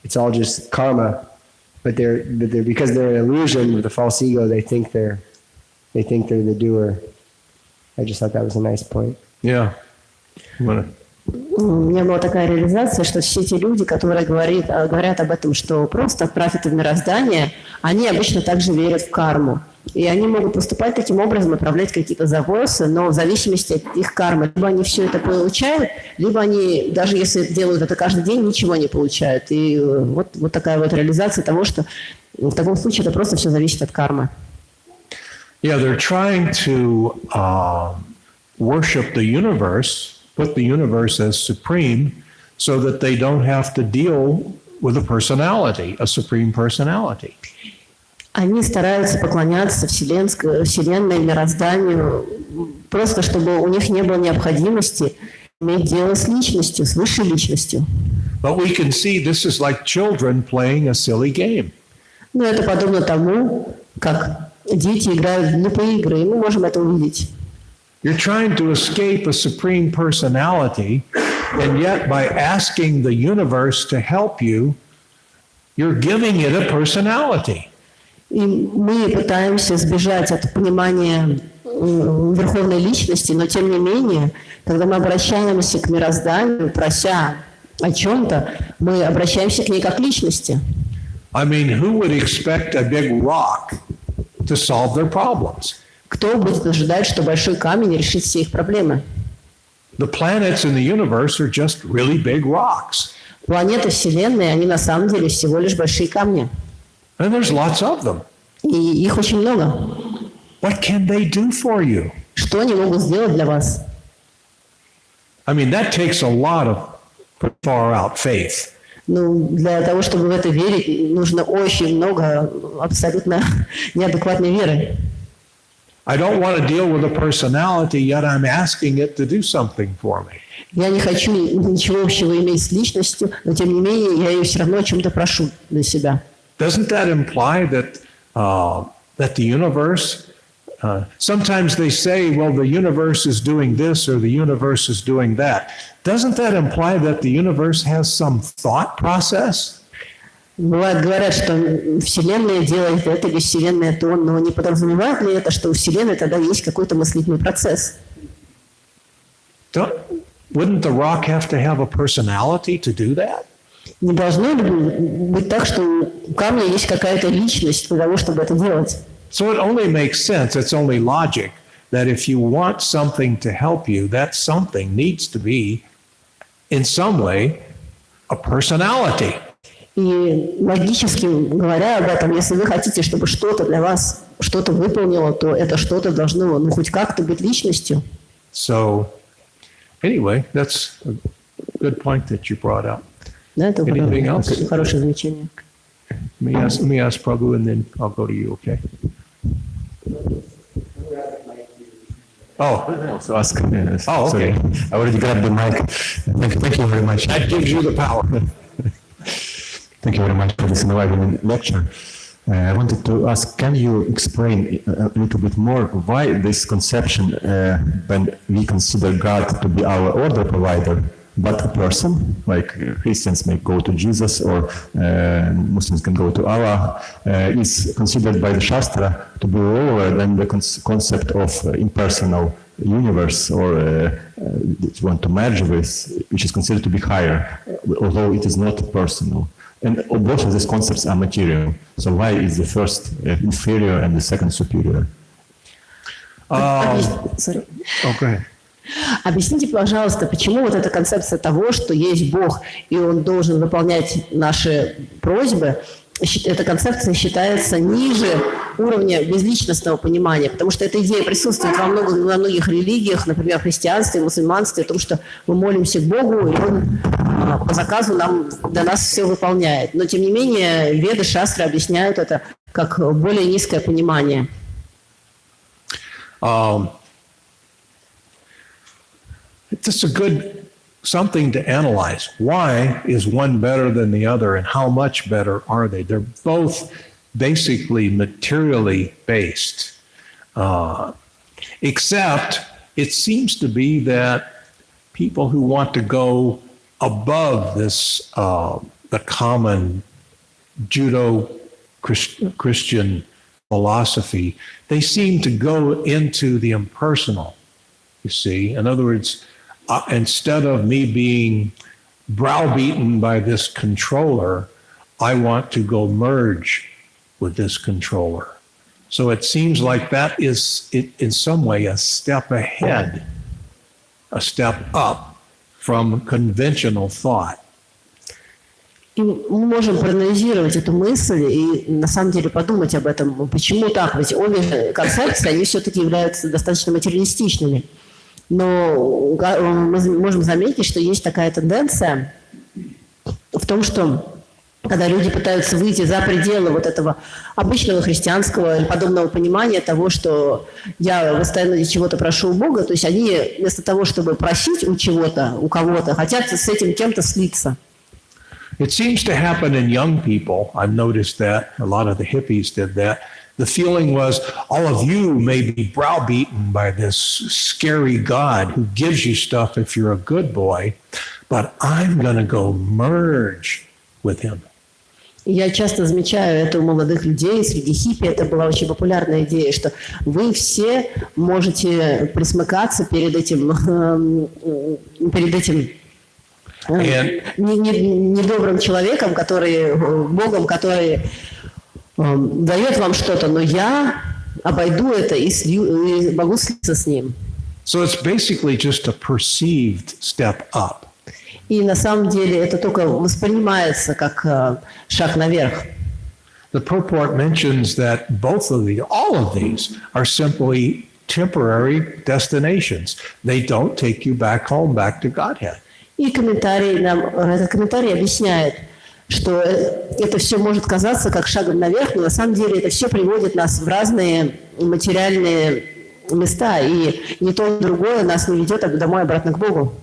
[SPEAKER 4] it's all just karma. But they're because they're an illusion with a false ego, they think they're the doer. I just thought that was a nice point.
[SPEAKER 1] Yeah.
[SPEAKER 3] У меня была такая реализация, что все эти люди, которые говорят об этом, что просто отправь это в мироздание, они обычно также верят в карму. И они могут поступать таким образом, отправлять какие-то запросы, но в зависимости от их кармы, либо они все это получают, либо они, даже если делают это каждый день, ничего не получают. И вот такая вот реализация того, что в таком случае это просто все зависит от кармы.
[SPEAKER 1] Yeah, they're trying to worship the universe, put the universe as supreme, so that they don't have to deal with a supreme personality.
[SPEAKER 3] Они стараются поклоняться Вселенной, мирозданию, просто чтобы у них не было необходимости иметь дело с личностью, с высшей личностью.
[SPEAKER 1] But we can see this is like children playing a silly game.
[SPEAKER 3] Но это подобно тому, как дети играют в глупые игры, и мы можем это увидеть.
[SPEAKER 1] You're trying to escape a supreme personality, and yet by asking the universe to help you, you're giving it a personality.
[SPEAKER 3] И мы пытаемся сбежать от понимания верховной личности, но тем не менее, когда мы обращаемся к мирозданию, прося о чем-то, мы обращаемся к ней как к личности.
[SPEAKER 1] I mean, who would expect a big rock to solve their problems?
[SPEAKER 3] Кто будет ожидать, что большой камень решит все их проблемы?
[SPEAKER 1] The planets in the universe are just really big rocks.
[SPEAKER 3] Планеты Вселенной, они на самом деле всего лишь большие камни.
[SPEAKER 1] And there's lots of them.
[SPEAKER 3] И их очень много.
[SPEAKER 1] What can they do for you?
[SPEAKER 3] Что они могут сделать для вас?
[SPEAKER 1] I mean, that takes a lot of far out faith.
[SPEAKER 3] Ну, для того, чтобы в это верить, нужно очень много абсолютно неадекватной веры.
[SPEAKER 1] I don't want to deal with a personality, yet I'm asking it to do something for me.
[SPEAKER 3] Я не хочу ничего общего иметь с личностью, но тем не менее я ее все равно о чем-то прошу для себя.
[SPEAKER 1] Doesn't that imply that the universe? Sometimes they say, well, the universe is doing this or the universe is doing that. Doesn't that imply that the universe has some thought process?
[SPEAKER 3] Бывает, говорят, что Вселенная делает это или Вселенная то, но не подразумевает ли это, что у Вселенной тогда есть какой-то мыслительный процесс?
[SPEAKER 1] Wouldn't the rock have to have a personality to do that?
[SPEAKER 3] Не должно ли быть так, что у камня есть какая-то личность для того, чтобы это делать?
[SPEAKER 1] So it only makes sense, it's only logic, that if you want something to help you, that something needs to be, in some way, a personality.
[SPEAKER 3] И логически говоря об этом, если вы хотите, чтобы что-то для вас, что-то выполнило, то это что-то должно, хоть как-то быть личностью.
[SPEAKER 1] So Anyway, that's a good point that you brought up.
[SPEAKER 3] Да, это
[SPEAKER 1] Anything else?
[SPEAKER 3] хорошее замечание.
[SPEAKER 1] Let me ask Prabhu, and then I'll go to you, okay? Oh,
[SPEAKER 5] So ask.
[SPEAKER 1] Oh,
[SPEAKER 5] sorry.
[SPEAKER 1] okay.
[SPEAKER 5] I already grabbed the mic. Thank you very much.
[SPEAKER 1] that gives you the power.
[SPEAKER 5] Thank you very much for this enlightening lecture. I wanted to ask, can you explain a little bit more why this conception, when we consider God to be our order provider, but a person, like Christians may go to Jesus or Muslims can go to Allah, is considered by the Shastra to be lower than the concept of impersonal universe or that you want to merge with, which is considered to be higher, although it is not personal. And both of these concepts are material. So why is the first inferior and the second superior?
[SPEAKER 3] Sorry.
[SPEAKER 1] Oh, go ahead.
[SPEAKER 3] Объясните, пожалуйста, почему вот эта концепция того, что есть Бог, и Он должен выполнять наши просьбы, эта концепция считается ниже уровня безличностного понимания, потому что эта идея присутствует во многих религиях, например, в христианстве, мусульманстве, о том, что мы молимся к Богу, и Он по заказу для нас все выполняет. Но, тем не менее, Веды, Шастры объясняют это как более низкое понимание.
[SPEAKER 1] It's a good something to analyze. Why is one better than the other, and how much better are they? They're both basically materially based, except it seems to be that people who want to go above this, the common Judeo-Christian philosophy, they seem to go into the impersonal, you see. In other words, instead of me being browbeaten by this controller, I want to go merge with this controller. So it seems like that is, in some way, a step ahead, a step up from conventional thought.
[SPEAKER 3] И мы можем проанализировать эту мысль и на самом деле подумать об этом. Почему так? Ведь обе концепции, они все-таки являются достаточно материалистичными. Но мы можем заметить, что есть такая тенденция в том, что когда люди пытаются выйти за пределы вот этого обычного христианского или подобного понимания того, что я постоянно чего-то прошу у Бога, то есть они вместо того, чтобы просить у чего-то, у кого-то, хотят с этим кем-то слиться.
[SPEAKER 1] It seems to happen in young people. I've noticed that. A lot of the hippies did that. The feeling was, all of you may be browbeaten by this scary God who gives you stuff if you're a good boy, but I'm going to go merge with him.
[SPEAKER 3] Я часто замечаю это у молодых людей, среди хиппи это была очень популярная идея, что вы все можете присмыкаться перед этим недобрым человеком, Богом, который дает вам что-то, но я обойду это и могу слиться с ним.
[SPEAKER 1] So it's basically just a perceived step up.
[SPEAKER 3] И на самом деле это только воспринимается как шаг наверх.
[SPEAKER 1] The purport mentions that all of these are simply temporary destinations. They don't take you back home, back to Godhead.
[SPEAKER 3] И этот комментарий объясняет, что это все может казаться как шагом наверх, но на самом деле это все приводит нас в разные материальные места, и ни то, ни другое нас не ведет домой обратно к Богу.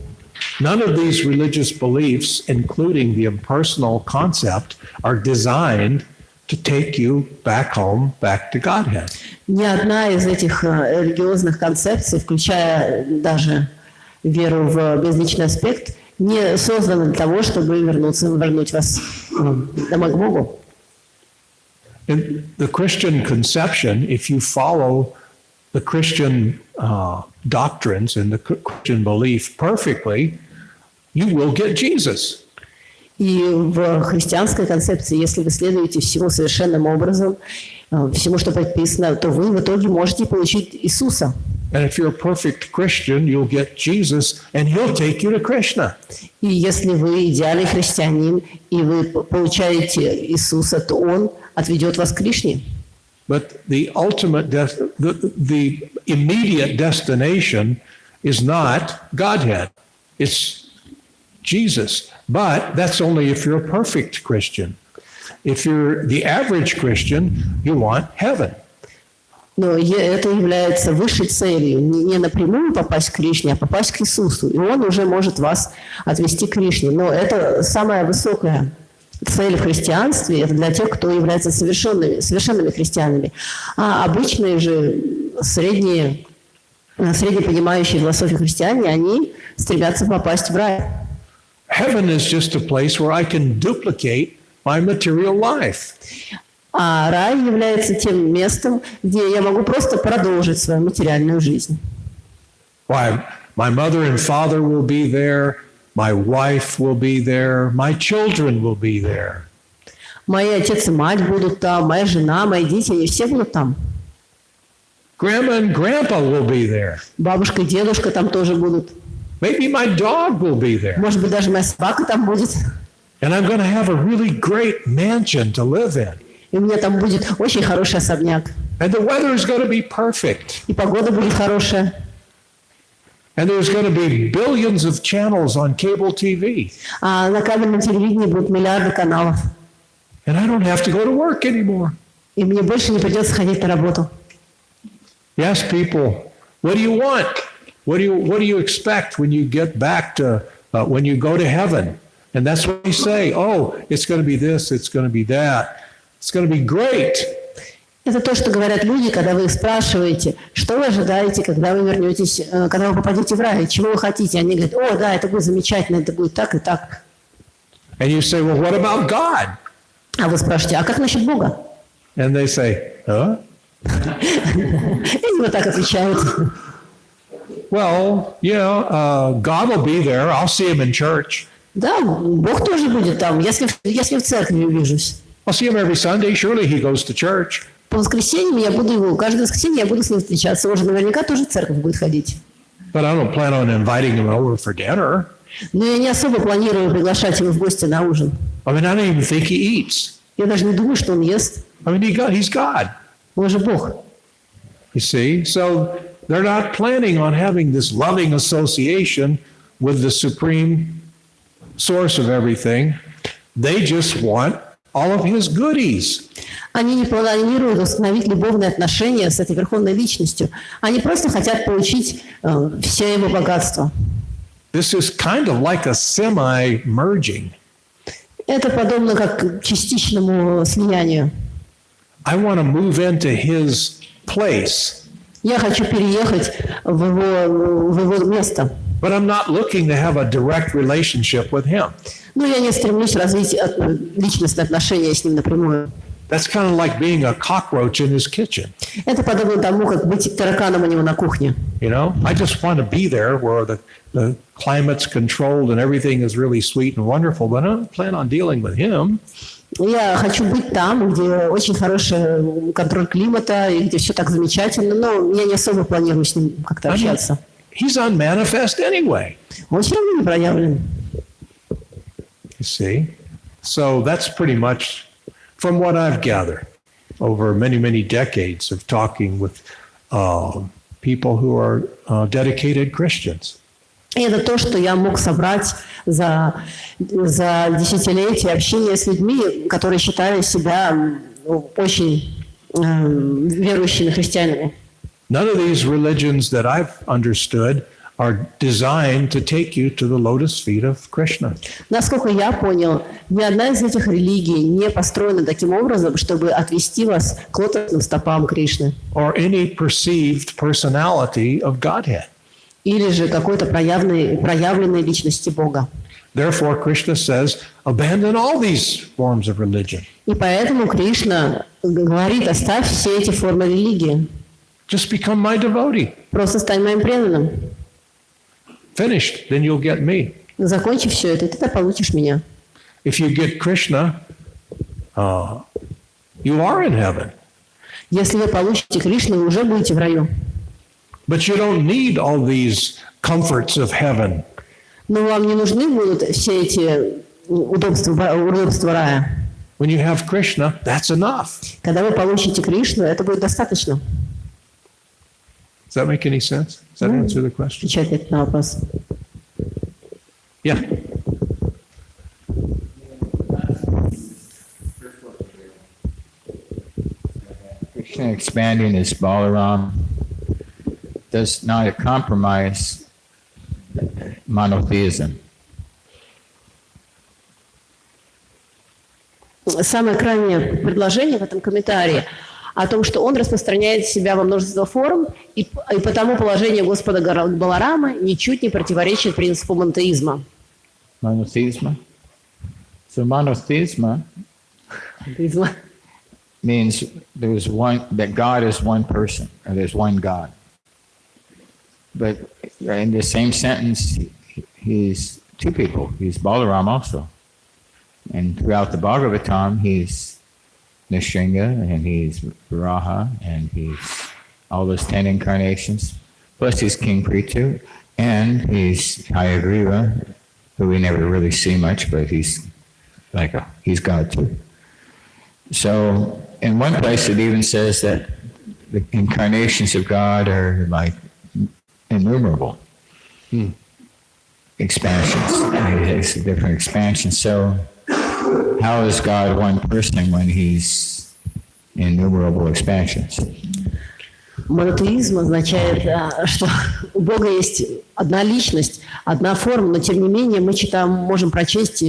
[SPEAKER 1] None of these religious beliefs, including the impersonal concept, are designed to take you back home, back to Godhead.
[SPEAKER 3] Ни одна из этих религиозных концепций, включая даже веру в безличный аспект, не создана для того, чтобы вернуть вас домой к Богу.
[SPEAKER 1] In the Christian conception, if you follow the Christian doctrines and the Christian belief perfectly, you will get Jesus.
[SPEAKER 3] И в христианской концепции, если вы следуете всему совершенным образом, всему, что предписано, то вы в итоге можете получить Иисуса.
[SPEAKER 1] And if you're a perfect Christian, you'll get Jesus, and he'll take you to Krishna.
[SPEAKER 3] И если вы идеальный христианин, и вы получаете Иисуса, то Он отведет вас к Кришне.
[SPEAKER 1] But the ultimate, the immediate destination is not Godhead. It's Jesus. But that's only if you're a perfect Christian. If you're the average Christian, you want heaven.
[SPEAKER 3] Но это является высшей целью. Не напрямую попасть к Кришне, а попасть к Иисусу. И Он уже может вас отвести к Кришне. Но это самая высокая цель в христианстве. Это для тех, кто является совершенными христианами. А обычные же средне понимающие философию христиане, они стремятся попасть в рай.
[SPEAKER 1] Heaven is just a place where I can duplicate my material life.
[SPEAKER 3] А рай является тем местом, где я могу просто продолжить свою материальную жизнь.
[SPEAKER 1] Why, my mother and father will be there, my wife will be there, my children will be there.
[SPEAKER 3] Мои отец и мать будут там, моя жена, мои дети, они все будут там.
[SPEAKER 1] Grandma and grandpa will be there.
[SPEAKER 3] Бабушка и дедушка там тоже будут.
[SPEAKER 1] Maybe my dog will be there.
[SPEAKER 3] Может быть, даже моя собака там будет.
[SPEAKER 1] And I'm going to have a really great mansion to live in.
[SPEAKER 3] И у меня там будет очень хороший особняк.
[SPEAKER 1] And the weather is going to be perfect.
[SPEAKER 3] И погода будет хорошая.
[SPEAKER 1] And there's going to be billions of channels on cable TV.
[SPEAKER 3] А на кабельном телевидении будут миллиарды каналов.
[SPEAKER 1] And I don't have to go to work anymore.
[SPEAKER 3] И мне больше не придется ходить на работу.
[SPEAKER 1] You ask people, what do you want? What do you expect when you get back to, when you go to heaven? And that's what they say. Oh, it's going to be this, it's going to be that. It's going to be great.
[SPEAKER 3] Это то, что говорят люди, когда вы их спрашиваете, что вы ожидаете, когда вы вернетесь, когда вы попадете в рай, чего вы хотите. Они говорят, о, да, это будет замечательно, это будет так и так.
[SPEAKER 1] And you say, well, what about God?
[SPEAKER 3] А вы спрашиваете, а как насчет Бога?
[SPEAKER 1] And they say, huh?
[SPEAKER 3] И они вот так отвечают.
[SPEAKER 1] Well, God will be there. I'll see him in church.
[SPEAKER 3] Да, Бог тоже будет там, если в церкви увижусь.
[SPEAKER 1] I'll see him every Sunday. Surely he goes to church.
[SPEAKER 3] По воскресеньям каждое воскресенье я буду с ним встречаться. Он же наверняка тоже в церковь будет ходить.
[SPEAKER 1] But I don't plan on inviting him over for dinner.
[SPEAKER 3] Но я не особо планирую приглашать его в гости на ужин.
[SPEAKER 1] I mean, I don't even think he eats.
[SPEAKER 3] Я даже не думаю, что он ест.
[SPEAKER 1] I mean, he's God.
[SPEAKER 3] Он же Бог.
[SPEAKER 1] You see? So they're not planning on having this loving association with the supreme source of everything. They just want all of his goodies.
[SPEAKER 3] Они не планируют установить любовные отношения с этой верховной личностью. Они просто хотят получить все его богатства.
[SPEAKER 1] This is kind of like a semi-merging.
[SPEAKER 3] Это подобно как частичному слиянию.
[SPEAKER 1] I want to move into his place.
[SPEAKER 3] Я хочу переехать в его место.
[SPEAKER 1] But I'm not looking to have a direct relationship with him.
[SPEAKER 3] Но я не стремлюсь развить личностные отношения с ним напрямую.
[SPEAKER 1] That's kind of like being a cockroach in his kitchen.
[SPEAKER 3] Это подобно тому, как быть тараканом у него на кухне.
[SPEAKER 1] You know, I just want to be there where the climate's controlled and everything is really sweet and wonderful, but I don't plan on dealing with him.
[SPEAKER 3] Я хочу быть там, где очень хороший контроль климата, и где все так замечательно, но я не особо планирую с ним как-то общаться.
[SPEAKER 1] He's unmanifest anyway.
[SPEAKER 3] Он все равно не проявлен.
[SPEAKER 1] You see? So that's pretty much from what I've gathered over many, many decades of talking with people who are dedicated Christians.
[SPEAKER 3] И это то, что я мог собрать за десятилетия общения с людьми, которые считали себя очень верующими христианами.
[SPEAKER 1] None of these religions that I've understood are designed to take you to the lotus feet of Krishna.
[SPEAKER 3] Насколько я понял, ни одна из этих религий не построена таким образом, чтобы отвести вас к лотосным стопам Кришны.
[SPEAKER 1] Or any perceived personality of Godhead.
[SPEAKER 3] Или же какой-то проявленной личности Бога.
[SPEAKER 1] Therefore, Krishna says, abandon all these forms of religion.
[SPEAKER 3] И поэтому Кришна говорит, оставь все эти формы религии.
[SPEAKER 1] Just become my devotee.
[SPEAKER 3] Просто стань моим преданным.
[SPEAKER 1] Finished, then you'll get me.
[SPEAKER 3] Закончи все это, и ты получишь меня.
[SPEAKER 1] If you get Krishna, you are in heaven.
[SPEAKER 3] Если вы получите Кришну, вы уже будете в раю.
[SPEAKER 1] But you don't need all these comforts of heaven.
[SPEAKER 3] Но вам не нужны будут все эти удобства рая.
[SPEAKER 1] When you have Krishna, that's enough.
[SPEAKER 3] Когда вы получите Кришну, это будет достаточно.
[SPEAKER 1] Does that make any sense? Does that answer the question?
[SPEAKER 3] Отвечать на вопрос.
[SPEAKER 1] Yeah.
[SPEAKER 6] Krishna expanding his Balaram does not compromise monotheism.
[SPEAKER 3] Самое крайнее предложение в этом комментарии о том, что он распространяет себя во множество форм, и потому положение Господа Баларамы ничуть не противоречит принципу монотеизма.
[SPEAKER 6] Monotheism. So monotheism means there's one, that God is one person, or there's one God. But in the same sentence, he's two people. He's Balaram also. And throughout the Bhagavatam, he's Nrsimha, and he's Varaha, and he's all those 10 incarnations. Plus he's King Prithu, and he's Hayagriva, who we never really see much, but he's God too. So in one place it even says that the incarnations of God are like innumerable expansions. It's different expansions. So how is God one person when he's innumerable expansions?
[SPEAKER 3] Монотеизм означает, что у Бога есть одна личность, одна форма, но тем не менее мы можем прочесть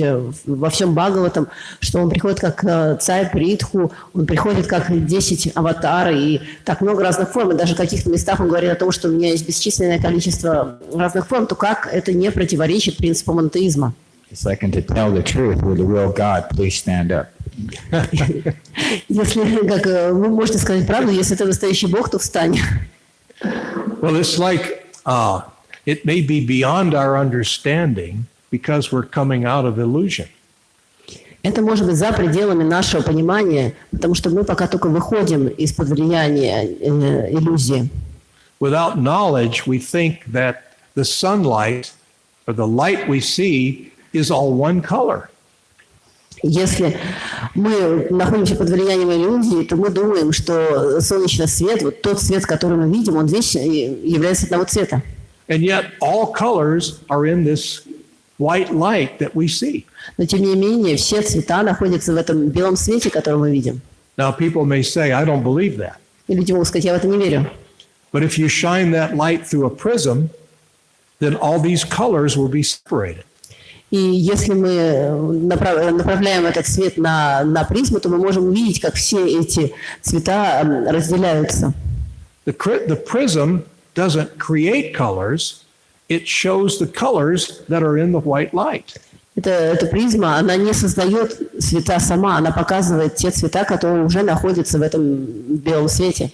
[SPEAKER 3] во всем Бхагаватам, что он приходит как царь Притху, он приходит как 10 аватар и так много разных форм, и даже в каких-то местах он говорит о том, что у меня есть бесчисленное количество разных форм, то как это не противоречит принципу монотеизма?
[SPEAKER 6] It's like, and to tell the truth, will the real God please stand up?
[SPEAKER 3] Если, как вы можете сказать правду, если это настоящий Бог, то встань.
[SPEAKER 1] Well, it's like it may be beyond our understanding because we're coming out of illusion.
[SPEAKER 3] Это может быть за пределами нашего понимания, потому что мы пока только выходим из-под влияния иллюзии.
[SPEAKER 1] Without knowledge, we think that the sunlight or the light we see is all one color.
[SPEAKER 3] Если мы находимся под влиянием иллюзии, то мы думаем, что солнечный свет, вот тот свет, который мы видим, он весь является одного цвета.
[SPEAKER 1] And yet all colors are in this white light that we see.
[SPEAKER 3] Но тем не менее, все цвета находятся в этом белом свете, который мы видим.
[SPEAKER 1] Now people may say, I don't believe that.
[SPEAKER 3] И люди могут сказать, я в это не верю.
[SPEAKER 1] But if you shine that light through a prism, then all these colors will be separated.
[SPEAKER 3] И если мы направляем этот свет на призму, то мы можем увидеть, как все эти цвета разделяются.
[SPEAKER 1] The prism doesn't create colors, it shows the colors that are in the white light.
[SPEAKER 3] Эта призма, она не создает цвета сама, она показывает те цвета, которые уже находятся в этом белом свете.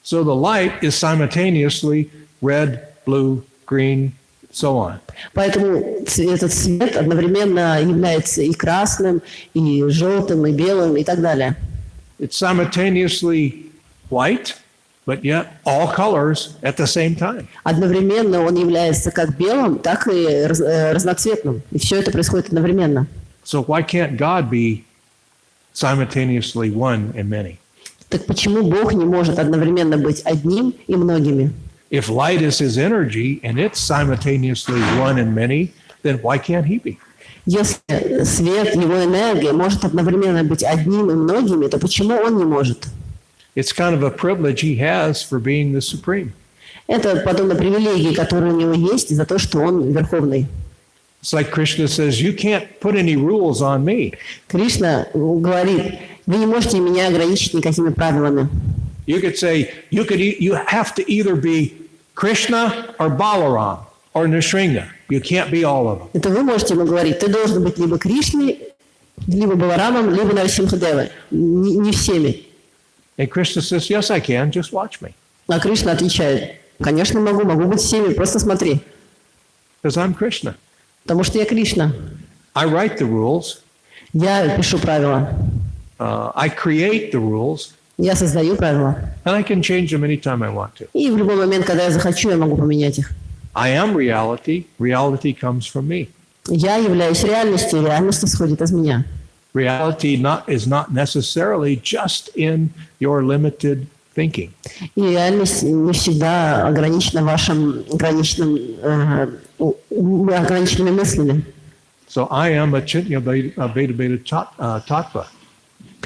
[SPEAKER 1] So the light is simultaneously red, blue, green, so on.
[SPEAKER 3] Поэтому этот цвет одновременно является и красным, и желтым, и белым, и так далее.
[SPEAKER 1] It's simultaneously white, but yet all colors at the same time.
[SPEAKER 3] Одновременно он является как белым, так и разноцветным. И все это происходит одновременно.
[SPEAKER 1] So why can't God be simultaneously one and many?
[SPEAKER 3] Так почему Бог не может одновременно быть одним и многими?
[SPEAKER 1] If light is his energy and it's simultaneously one and many, then why can't he be?
[SPEAKER 3] Если свет, его энергия может одновременно быть одним и многими, то почему он не может?
[SPEAKER 1] It's kind of a privilege he has for being the supreme.
[SPEAKER 3] Это подобно привилегии, которые у него есть за то, что он верховный.
[SPEAKER 1] It's like Krishna says, you can't put any rules on me.
[SPEAKER 3] Кришна говорит, вы не можете меня ограничить никакими правилами.
[SPEAKER 1] You could say, you have to either be Krishna or Balaram or Nrsimha. You can't be all of them.
[SPEAKER 3] Это вы можете ему говорить, ты должен быть либо Кришной, либо Баларамом, либо Нарсимхадевой. Не всеми.
[SPEAKER 1] And Krishna says, yes, I can, just watch me.
[SPEAKER 3] А Кришна отвечает, конечно, могу быть всеми, просто смотри.
[SPEAKER 1] Because I'm Krishna.
[SPEAKER 3] Потому что я Кришна.
[SPEAKER 1] I write the rules.
[SPEAKER 3] Я пишу правила.
[SPEAKER 1] I create the rules.
[SPEAKER 3] Я создаю правила.
[SPEAKER 1] And I can change them anytime I want to.
[SPEAKER 3] И в любой момент, когда я захочу, я могу поменять их.
[SPEAKER 1] I am reality. Reality comes from me.
[SPEAKER 3] Я являюсь реальностью, и реальность исходит из меня.
[SPEAKER 1] Reality is not necessarily just in your limited thinking.
[SPEAKER 3] И реальность не всегда ограничена вашим ограниченными мыслями.
[SPEAKER 1] So I am a Chitnya Beta Tattva.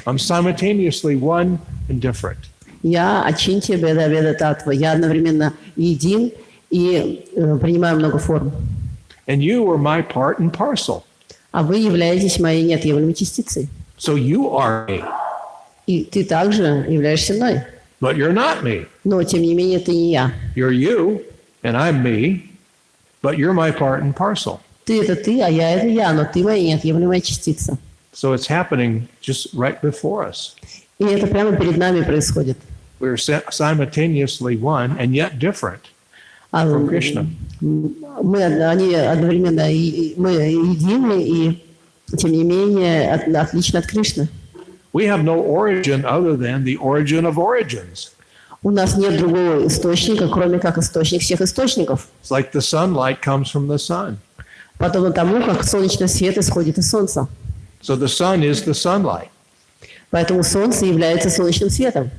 [SPEAKER 1] I'm simultaneously one and different.
[SPEAKER 3] Я Ачинтия Беда Беда Татва. Я одновременно един и принимаю много форм.
[SPEAKER 1] And you are my part and parcel.
[SPEAKER 3] А вы являетесь моей неотъемлемой частицей.
[SPEAKER 1] So you are me,
[SPEAKER 3] И ты также являешься мной.
[SPEAKER 1] but you're not me.
[SPEAKER 3] Но, тем не менее, ты не я.
[SPEAKER 1] You're you, and I'm me, but you're my part and parcel.
[SPEAKER 3] Ты – это ты, а я – это я, но ты моя неотъемлемая частица.
[SPEAKER 1] So it's happening just right before us.
[SPEAKER 3] И это прямо перед нами происходит.
[SPEAKER 1] We're simultaneously one and yet different
[SPEAKER 3] А
[SPEAKER 1] from Krishna.
[SPEAKER 3] они одновременно мы едины, и тем не менее отлично от Кришны.
[SPEAKER 1] We have no origin other than the origin of origins.
[SPEAKER 3] У нас нет другого источника, кроме как источник всех источников.
[SPEAKER 1] It's like the sunlight comes from the sun.
[SPEAKER 3] Подобно тому, как солнечный свет исходит из солнца.
[SPEAKER 1] So the sun is the sunlight,
[SPEAKER 3] Поэтому солнце является солнечным светом.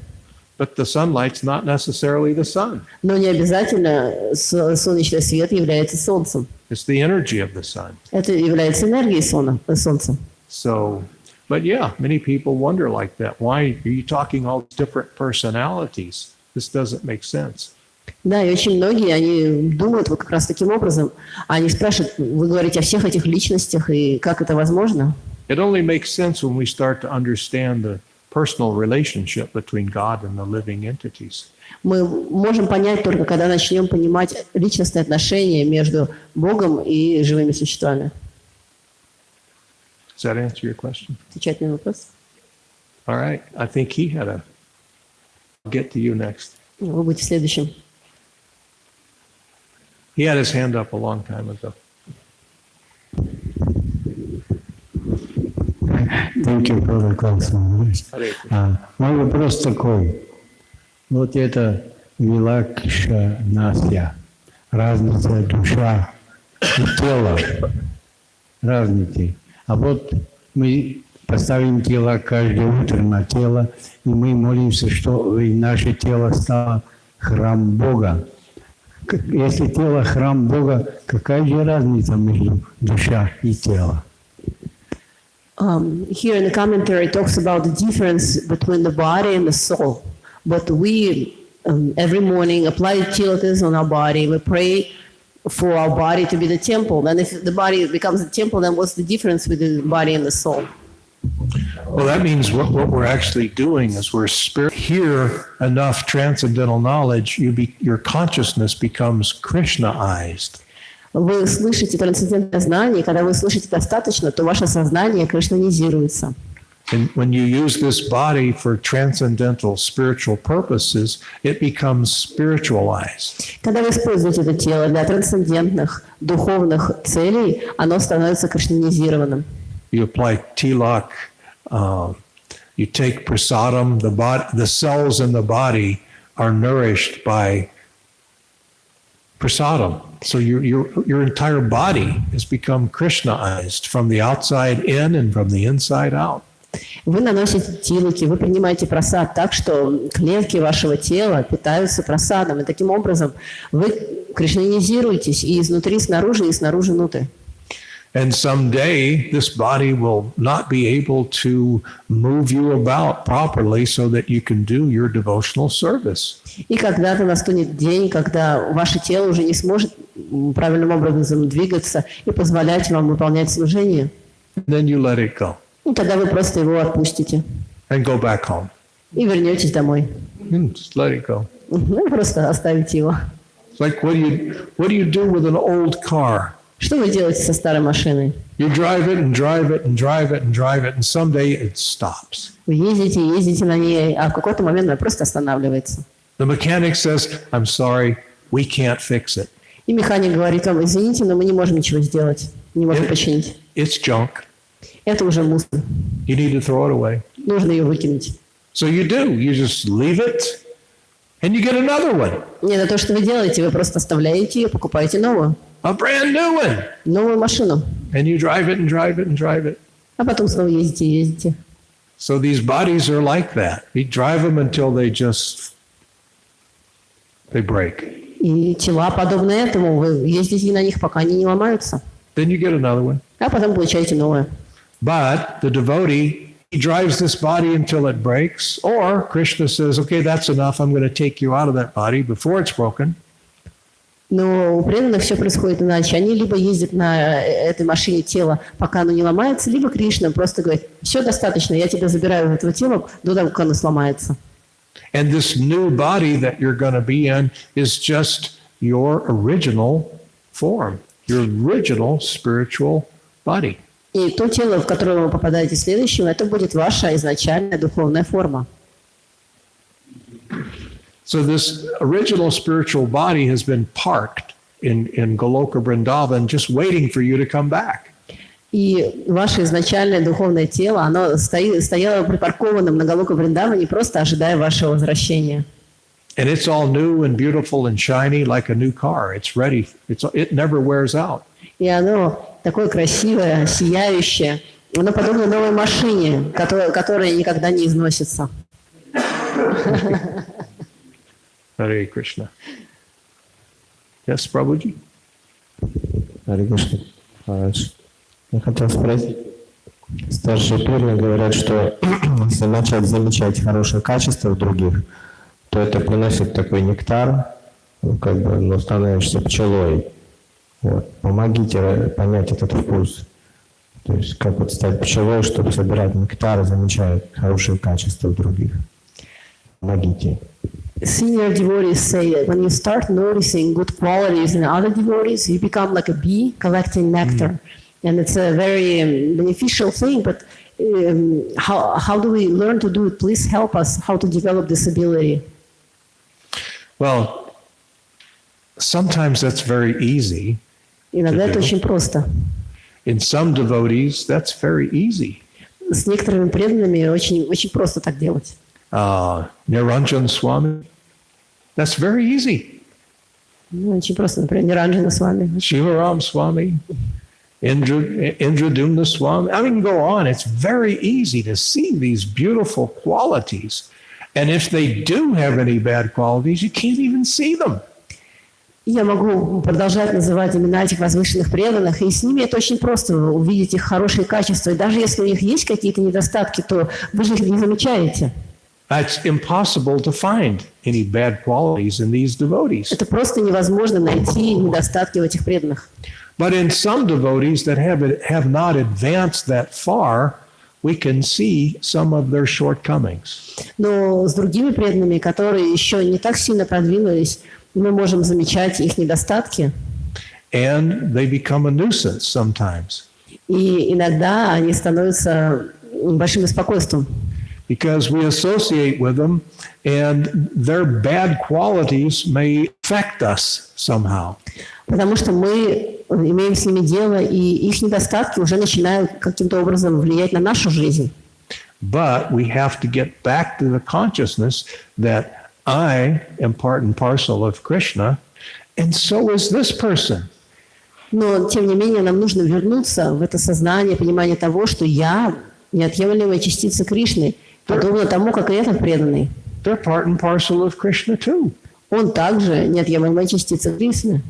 [SPEAKER 1] but the sunlight's not necessarily the sun.
[SPEAKER 3] Но не обязательно солнечный свет является солнцем.
[SPEAKER 1] It's the energy of the sun.
[SPEAKER 3] Это является энергией солнца.
[SPEAKER 1] So, but yeah, many people wonder like that. Why are you talking all these different personalities? This doesn't make sense.
[SPEAKER 3] Да, и очень многие, они думают вот как раз таким образом. Они спрашивают, вы говорите о всех этих личностях, и как это возможно?
[SPEAKER 1] It only makes sense when we start to understand the personal relationship between God and the living entities.
[SPEAKER 3] Мы можем понять только, когда начнем понимать личностные отношения между Богом и живыми существами.
[SPEAKER 1] Does that answer your question?
[SPEAKER 3] Отвечать на вопрос?
[SPEAKER 1] All right. I think he had a... I'll get to you next.
[SPEAKER 3] Вы будете следующим.
[SPEAKER 1] He had his hand up a long time ago.
[SPEAKER 7] Thank you, Brother Klaus. Мой вопрос такой. Вот это Вилакша Насья, разница душа и тело, разницы. А вот мы поставим тело каждое утро на тело, и мы молимся, что наше тело стало храм Бога. Если тело храм Бога, какая же разница между душа и телом?
[SPEAKER 3] Here in the commentary it talks about the difference between the body and the soul. But we every morning apply tilakas on our body. We pray for our body to be the temple. And if the body becomes the temple, then what's the difference with the body and the soul?
[SPEAKER 1] Well, that means what we're actually doing is we're hear enough transcendental knowledge, your consciousness becomes Krishnaized.
[SPEAKER 3] Вы слышите трансцендентное знание, и когда вы слышите достаточно, то ваше сознание кришнанизируется.
[SPEAKER 1] And when you use this body for transcendental spiritual purposes, it becomes spiritualized.
[SPEAKER 3] Когда вы используете это тело для трансцендентных духовных целей, оно становится кришнанизированным.
[SPEAKER 1] You apply tilak, you take prasadam, the cells in the body are nourished by prasadam. So your entire body has become Krishnaized from the outside in and from the inside out.
[SPEAKER 3] Вы наносите тилаки, вы принимаете прасад так, что клетки вашего тела питаются прасадом. И таким образом вы кришнанизируетесь и изнутри снаружи, и снаружи внутрь.
[SPEAKER 1] And someday this body will not be able to move you about properly so that you can do your devotional service.
[SPEAKER 3] И когда-то настанет день, когда ваше тело уже не сможет правильным образом двигаться и позволять вам выполнять служение.
[SPEAKER 1] Then you let it go
[SPEAKER 3] И тогда вы просто его отпустите
[SPEAKER 1] and go back home.
[SPEAKER 3] и вернетесь домой.
[SPEAKER 1] Just let it go.
[SPEAKER 3] Ну, просто оставите его.
[SPEAKER 1] It's like what do you do with an old car?
[SPEAKER 3] Что вы делаете со старой машиной?
[SPEAKER 1] You drive it and drive it and drive it and drive it, and someday it stops.
[SPEAKER 3] Вы ездите на ней, а в какой-то момент она просто останавливается.
[SPEAKER 1] The mechanic says, I'm sorry, we can't fix it.
[SPEAKER 3] И механик говорит вам, извините, но мы не можем ничего сделать, не можем починить.
[SPEAKER 1] It's junk.
[SPEAKER 3] Это уже мусор.
[SPEAKER 1] You need to throw it away.
[SPEAKER 3] Нужно ее выкинуть.
[SPEAKER 1] So you do. You just leave it, and you get another one.
[SPEAKER 3] Не, это то, что вы делаете, вы просто оставляете ее, покупаете новую.
[SPEAKER 1] A brand new one.
[SPEAKER 3] Новую машину.
[SPEAKER 1] And you drive it and drive it and drive it.
[SPEAKER 3] А потом снова ездите.
[SPEAKER 1] So these bodies are like that. We drive them until they just they break.
[SPEAKER 3] И тела подобны этому. Вы ездите на них, пока они не ломаются.
[SPEAKER 1] Then you get another one.
[SPEAKER 3] А потом получаете новое.
[SPEAKER 1] But the devotee, he drives this body until it breaks, or Krishna says, okay, that's enough. I'm going to take you out of that body before it's broken.
[SPEAKER 3] Но у преданных все происходит иначе. Они либо ездят на этой машине тела, пока оно не ломается, либо Кришна просто говорит, все достаточно, я тебя забираю из этого тела до того, как оно сломается.
[SPEAKER 1] And this new body that you're going to be in is just your original form, your original spiritual body.
[SPEAKER 3] И то тело, в которое вы попадаете следующим, это будет ваша изначальная духовная форма.
[SPEAKER 1] So this original spiritual body has been parked in Goloka Vrindavan, just waiting for you to come back.
[SPEAKER 3] И ваше изначальное духовное тело, оно стояло припаркованным на Галока Вриндаване, просто ожидая вашего возвращения.
[SPEAKER 1] And it's all new and beautiful and shiny like a new car. It's ready. It never wears out.
[SPEAKER 3] И оно такое красивое, сияющее. Оно подобно новой машине, которая никогда не износится.
[SPEAKER 1] Hare Krishna. Yes, Prabhuji?
[SPEAKER 8] Харе Кришна. Я хотел спросить, старшие преданные говорят, что если начать замечать хорошее качество в других, то это приносит такой нектар, как бы, ну, становишься пчелой. Вот. Помогите понять этот вкус. То есть как вот стать пчелой, чтобы собирать нектар, замечать хорошие качества в других. Помогите.
[SPEAKER 3] Senior devotees say that when you start noticing good qualities in other devotees, you become like a bee collecting nectar. And it's a very beneficial thing, but how do we learn to do it? Please help us how to develop this ability.
[SPEAKER 1] Well, sometimes that's very easy.
[SPEAKER 3] Иногда это очень просто.
[SPEAKER 1] In some devotees, that's very easy.
[SPEAKER 3] С некоторыми преданными очень просто так делать.
[SPEAKER 1] Niranjan Swami, that's very easy.
[SPEAKER 3] Ну, очень просто, например, Ниранджана с вами.
[SPEAKER 1] Shivaram Swami, Indradumna Swami. I mean, go on. It's very easy to see these beautiful qualities. And if they do have any bad qualities, you can't even see them.
[SPEAKER 3] Я могу продолжать называть имена этих возвышенных преданных, и с ними это очень просто увидеть их хорошие качества. И даже если у них есть какие-то недостатки, то вы же их не замечаете.
[SPEAKER 1] It's impossible to find any bad qualities in these devotees.
[SPEAKER 3] Это просто невозможно найти недостатки в этих преданных.
[SPEAKER 1] But in some devotees that have not advanced that far, we can see some of their shortcomings.
[SPEAKER 3] Но с другими преданными, которые еще не так сильно продвинулись, мы можем замечать их недостатки.
[SPEAKER 1] And they become a nuisance sometimes.
[SPEAKER 3] И иногда они становятся большим беспокойством.
[SPEAKER 1] Because we associate with them and their bad qualities may affect us somehow.
[SPEAKER 3] Потому что мы имеем с ними дело, и их недостатки уже начинают каким-то образом влиять на нашу жизнь.
[SPEAKER 1] But we have to get back to the consciousness that I am part and parcel of Krishna, and so is this person.
[SPEAKER 3] Но, тем не менее, нам нужно вернуться в это сознание, понимание того, что я неотъемлемая частица Кришны, подобно тому, как и этот преданный.
[SPEAKER 1] They're part and parcel of Krishna too.
[SPEAKER 3] Он также неотъемлемая частица Кришны.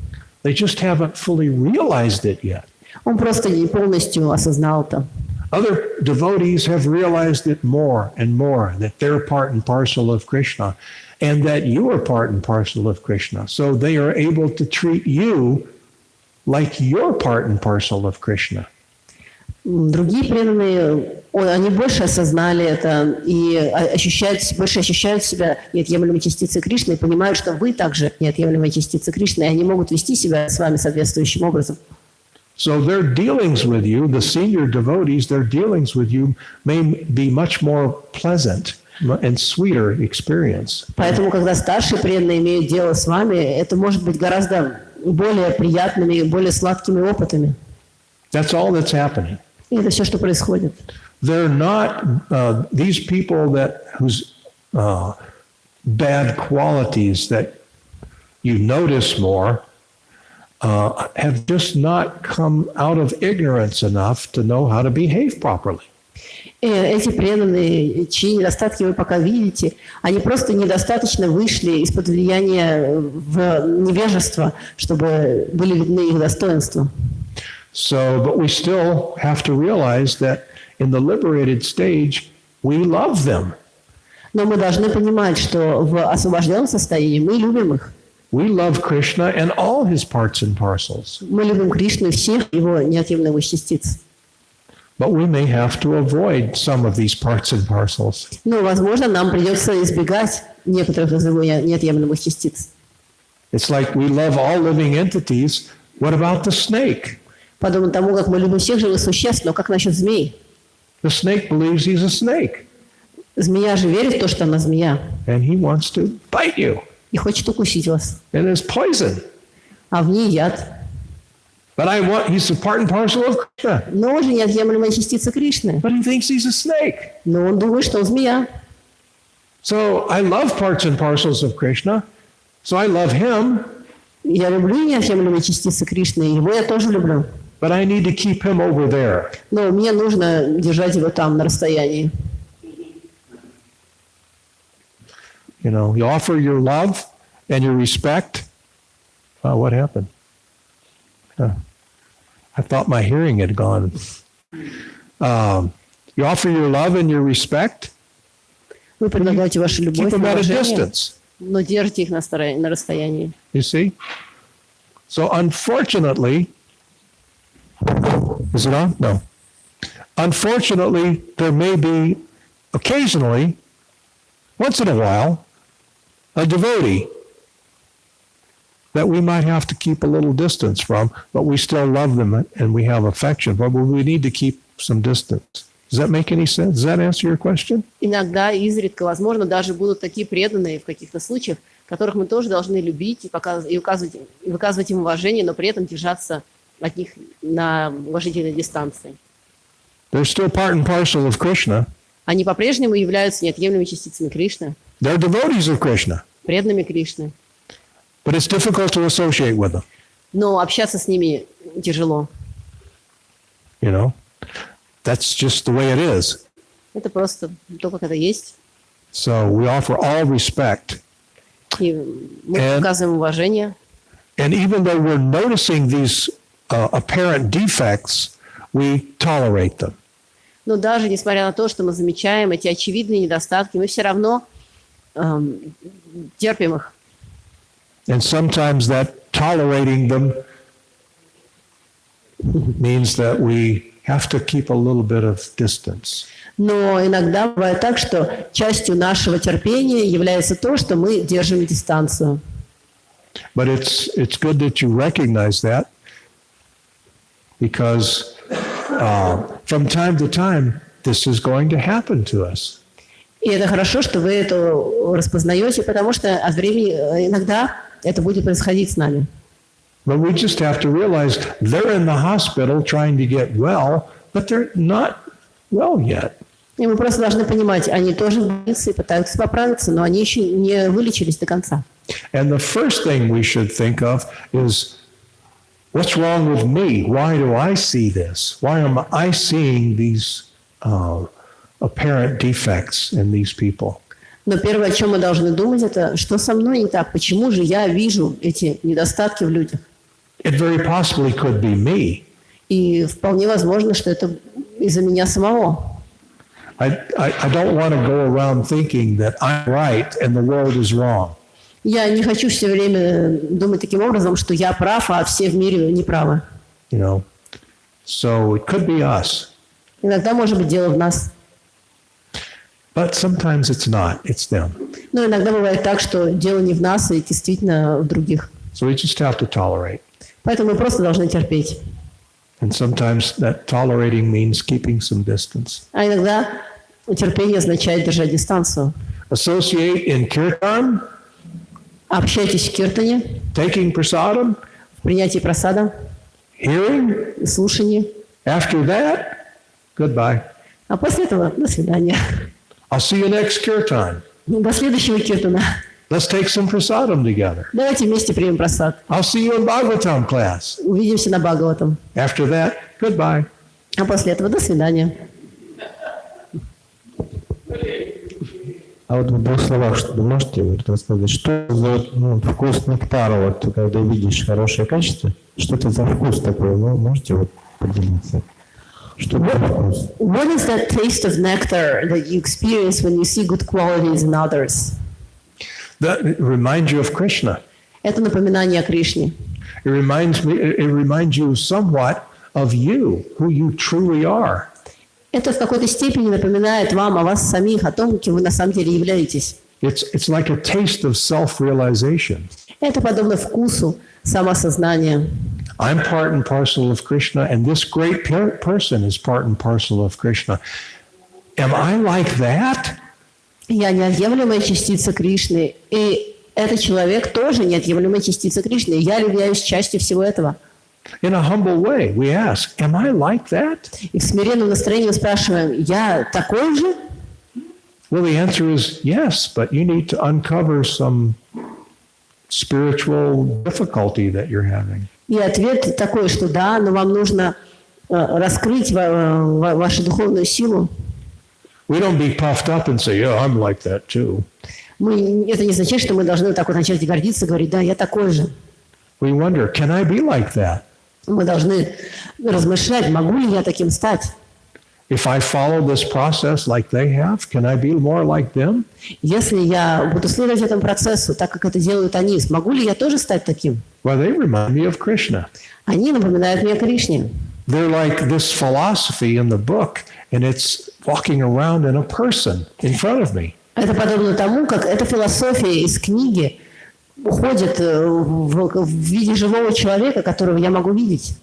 [SPEAKER 1] They just haven't fully realized it yet.
[SPEAKER 3] Он просто не полностью осознал это.
[SPEAKER 1] Other devotees have realized it more and more, that they're part and parcel of Krishna, and that you are part and parcel of Krishna. So they are able to treat you like you're part and parcel of Krishna.
[SPEAKER 3] Другие преданные, они больше осознали это и больше ощущают себя неотъемлемой частицей Кришны и понимают, что вы также неотъемлемая частица Кришны, и они могут вести себя с вами соответствующим образом.
[SPEAKER 1] So their dealings with you, the senior devotees, their dealings with you may be much more pleasant and sweeter experience.
[SPEAKER 3] Поэтому, когда старшие преданные имеют дело с вами, это может быть гораздо более приятными, более сладкими опытами.
[SPEAKER 1] That's all that's happening.
[SPEAKER 3] И это все, что происходит.
[SPEAKER 1] They're not these people whose bad qualities that you notice more have just not come out of ignorance enough to know how to behave properly.
[SPEAKER 3] Эти преданные, чьи недостатки вы пока видите, они просто недостаточно вышли из-под влияния в невежество, чтобы были видны их достоинства.
[SPEAKER 1] So, but we still have to realize that in the liberated stage, we love them.
[SPEAKER 3] Но мы должны понимать, что в освобожденном состоянии мы любим их.
[SPEAKER 1] We love Krishna and all his parts and parcels.
[SPEAKER 3] Мы любим Кришну и всех его неотъемлемых частиц.
[SPEAKER 1] But we may have to avoid some of these parts and parcels.
[SPEAKER 3] Но, возможно, нам придется избегать некоторых из его неотъемлемых частиц.
[SPEAKER 1] It's like we love all living entities. What about the snake?
[SPEAKER 3] Подобно тому, как мы любим всех живых существ, но как насчет змей?
[SPEAKER 1] The snake believes he's a snake,
[SPEAKER 3] Змея же верит в то, что она змея,
[SPEAKER 1] and he wants to bite you.
[SPEAKER 3] и хочет укусить вас.
[SPEAKER 1] And there's poison.
[SPEAKER 3] А в ней яд.
[SPEAKER 1] But he's a part and parcel of Krishna.
[SPEAKER 3] Но он же неотъемлемая частица Кришны.
[SPEAKER 1] But he thinks he's a snake.
[SPEAKER 3] Но он думает, что он змея.
[SPEAKER 1] So I love parts and parcels of Krishna. So I love him,
[SPEAKER 3] Я люблю неотъемлемые частицы Кришны, и его я тоже люблю.
[SPEAKER 1] but I need to keep him over there.
[SPEAKER 3] Но мне нужно держать его там, на расстоянии.
[SPEAKER 1] You know, you offer your love and your respect. What happened? I thought my hearing had gone. You offer your love and your respect,
[SPEAKER 3] Вы предлагаете вашу
[SPEAKER 1] keep
[SPEAKER 3] любовь и
[SPEAKER 1] them at a
[SPEAKER 3] уважение,
[SPEAKER 1] distance.
[SPEAKER 3] но держите их на расстоянии.
[SPEAKER 1] You see? So unfortunately, is it on? No. Unfortunately, there may be occasionally, once in a while, a devotee that we might have to keep a little distance from, but we still love them and we have affection, but we need to keep some distance. Does that make any sense? Does that answer your question?
[SPEAKER 3] Иногда, изредка, возможно, даже будут такие преданные в каких-то случаях, которых мы тоже должны любить и выказывать им уважение, но при этом держаться от них на уважительной дистанции.
[SPEAKER 1] They're still part and parcel of Krishna.
[SPEAKER 3] Они по-прежнему являются неотъемлемыми частицами Кришны,
[SPEAKER 1] They're devotees of Krishna,
[SPEAKER 3] преданными Кришны.
[SPEAKER 1] but it's difficult to associate with them,
[SPEAKER 3] Но общаться с ними тяжело.
[SPEAKER 1] you know? That's just the way it is.
[SPEAKER 3] Это просто то, как это есть.
[SPEAKER 1] So we offer all respect.
[SPEAKER 3] И мы
[SPEAKER 1] And-
[SPEAKER 3] показываем уважение.
[SPEAKER 1] And even though we're noticing these apparent defects, we tolerate them.
[SPEAKER 3] Но даже несмотря на то, что мы замечаем эти очевидные недостатки, мы все равно терпим их.
[SPEAKER 1] And sometimes that tolerating them means that we have to keep a little bit of distance.
[SPEAKER 3] Но иногда бывает так, что частью нашего терпения является то, что мы держим дистанцию.
[SPEAKER 1] But it's good that you recognize that, because from time to time, this is going to happen to us.
[SPEAKER 3] И это хорошо, что вы это распознаете, потому что от времени иногда это будет происходить с нами.
[SPEAKER 1] But we just have to realize they're in the hospital trying to get well, but they're not well yet.
[SPEAKER 3] И мы просто должны понимать, они тоже в больнице и пытаются поправиться, но они еще не вылечились до конца.
[SPEAKER 1] And the first thing we should think of is, what's wrong with me? Why do I see this? Why am I seeing these apparent defects in these people?
[SPEAKER 3] Но первое, о чем мы должны думать, это что со мной не так? Почему же я вижу эти недостатки в людях?
[SPEAKER 1] It very possibly could be me.
[SPEAKER 3] И вполне возможно, что это из-за меня самого.
[SPEAKER 1] I don't want to go around thinking that I'm right and the world is wrong.
[SPEAKER 3] Я не хочу все время думать таким образом, что я прав, а все в мире неправы.
[SPEAKER 1] You know, so it could be us,
[SPEAKER 3] Иногда, может быть, дело в нас.
[SPEAKER 1] but sometimes it's not. It's them.
[SPEAKER 3] Но иногда бывает так, что дело не в нас, и действительно в других.
[SPEAKER 1] So we just have to tolerate.
[SPEAKER 3] Поэтому мы просто должны терпеть.
[SPEAKER 1] And sometimes that tolerating means keeping some distance.
[SPEAKER 3] А иногда терпение означает держать дистанцию.
[SPEAKER 1] Associate in kirtan,
[SPEAKER 3] Общайтесь в киртане,
[SPEAKER 1] taking prasadam,
[SPEAKER 3] в принятии прасада,
[SPEAKER 1] hearing.
[SPEAKER 3] в слушании.
[SPEAKER 1] After that, goodbye.
[SPEAKER 3] А после этого до свидания.
[SPEAKER 1] I'll see you next kirtan.
[SPEAKER 3] До следующего киртана.
[SPEAKER 1] Let's take some prasadam together.
[SPEAKER 3] Давайте вместе примем прасад.
[SPEAKER 1] I'll see you in Bhagavatam class.
[SPEAKER 3] Увидимся на Бхагаватам.
[SPEAKER 1] After that, goodbye.
[SPEAKER 3] А после этого до свидания.
[SPEAKER 8] А вот в двух словах, что вы можете рассказать, что за вкус нектара, вот когда видишь хорошее качество, что это за вкус такой, можете вот поделиться? Что это за вкус?
[SPEAKER 3] What is that taste of nectar that you experience when you see good qualities in others?
[SPEAKER 1] That reminds you of Krishna.
[SPEAKER 3] Это напоминание о Кришне.
[SPEAKER 1] It reminds you somewhat of you, who you truly are.
[SPEAKER 3] Это в какой-то степени напоминает вам о вас самих, о том, кем вы на самом деле являетесь.
[SPEAKER 1] It's like a taste of self-realization.
[SPEAKER 3] Это подобно вкусу самосознания.
[SPEAKER 1] I'm part and parcel of Krishna, and this great person is part and parcel of Krishna. Am I like that?
[SPEAKER 3] Я неотъемлемая частица Кришны, и этот человек тоже неотъемлемая частица Кришны. Я являюсь частью всего этого.
[SPEAKER 1] In a humble way, we ask, am I like that?
[SPEAKER 3] И в смиренном настроении мы спрашиваем, я такой же?
[SPEAKER 1] Well, the answer is yes, but you need to uncover some spiritual difficulty that you're having.
[SPEAKER 3] И ответ такой, что да, но вам нужно раскрыть вашу духовную силу.
[SPEAKER 1] We don't be puffed up and say, yeah, I'm like that too.
[SPEAKER 3] Это не означает, что мы должны так вот начать гордиться, говорить, да, я такой же.
[SPEAKER 1] We wonder, can I be like that?
[SPEAKER 3] Мы должны размышлять, могу ли я таким стать?
[SPEAKER 1] If I follow this process like they have, can I be more like them?
[SPEAKER 3] Если я буду следовать этому процессу, так как это делают они, смогу ли я тоже стать таким?
[SPEAKER 1] Well, they remind me of Krishna.
[SPEAKER 3] Они напоминают мне о Кришне.
[SPEAKER 1] They're like this philosophy in the book, and it's walking around in a person in front of me.
[SPEAKER 3] Это подобно тому, как эта философия из книги уходит в виде живого человека, которого я могу видеть.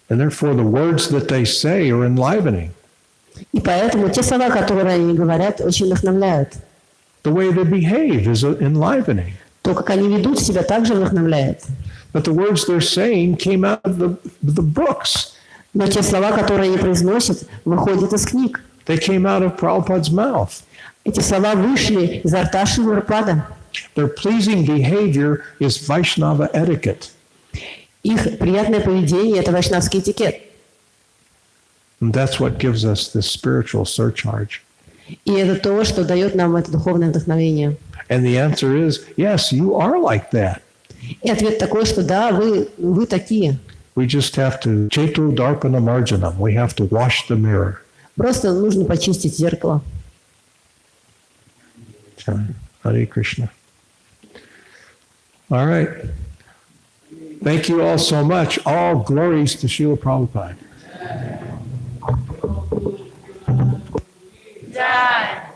[SPEAKER 1] And therefore, the words that they say are enlivening.
[SPEAKER 3] И поэтому те слова, которые они говорят, очень вдохновляют.
[SPEAKER 1] The way they behave is enlivening.
[SPEAKER 3] То, как они ведут себя, также вдохновляет.
[SPEAKER 1] But the words they're saying came out of the books.
[SPEAKER 3] Но те слова, которые они произносят, выходят из книг.
[SPEAKER 1] They came out of Prabhupada's mouth.
[SPEAKER 3] Эти слова вышли изо рта Шрилы Прабхупады.
[SPEAKER 1] Their pleasing behavior is Vaishnava etiquette.
[SPEAKER 3] Их приятное поведение – это вайшнавский этикет.
[SPEAKER 1] And that's what gives us this spiritual surcharge.
[SPEAKER 3] И это то, что дает нам это духовное вдохновение.
[SPEAKER 1] And the answer is, yes, you are like that.
[SPEAKER 3] И ответ такой, что да, вы такие.
[SPEAKER 1] We just have to chetu darpana marjanam. We have to wash the mirror.
[SPEAKER 3] Просто нужно почистить зеркало.
[SPEAKER 1] Hare Krishna. All right. Thank you all so much. All glories to Srila Prabhupada.
[SPEAKER 2] Jai.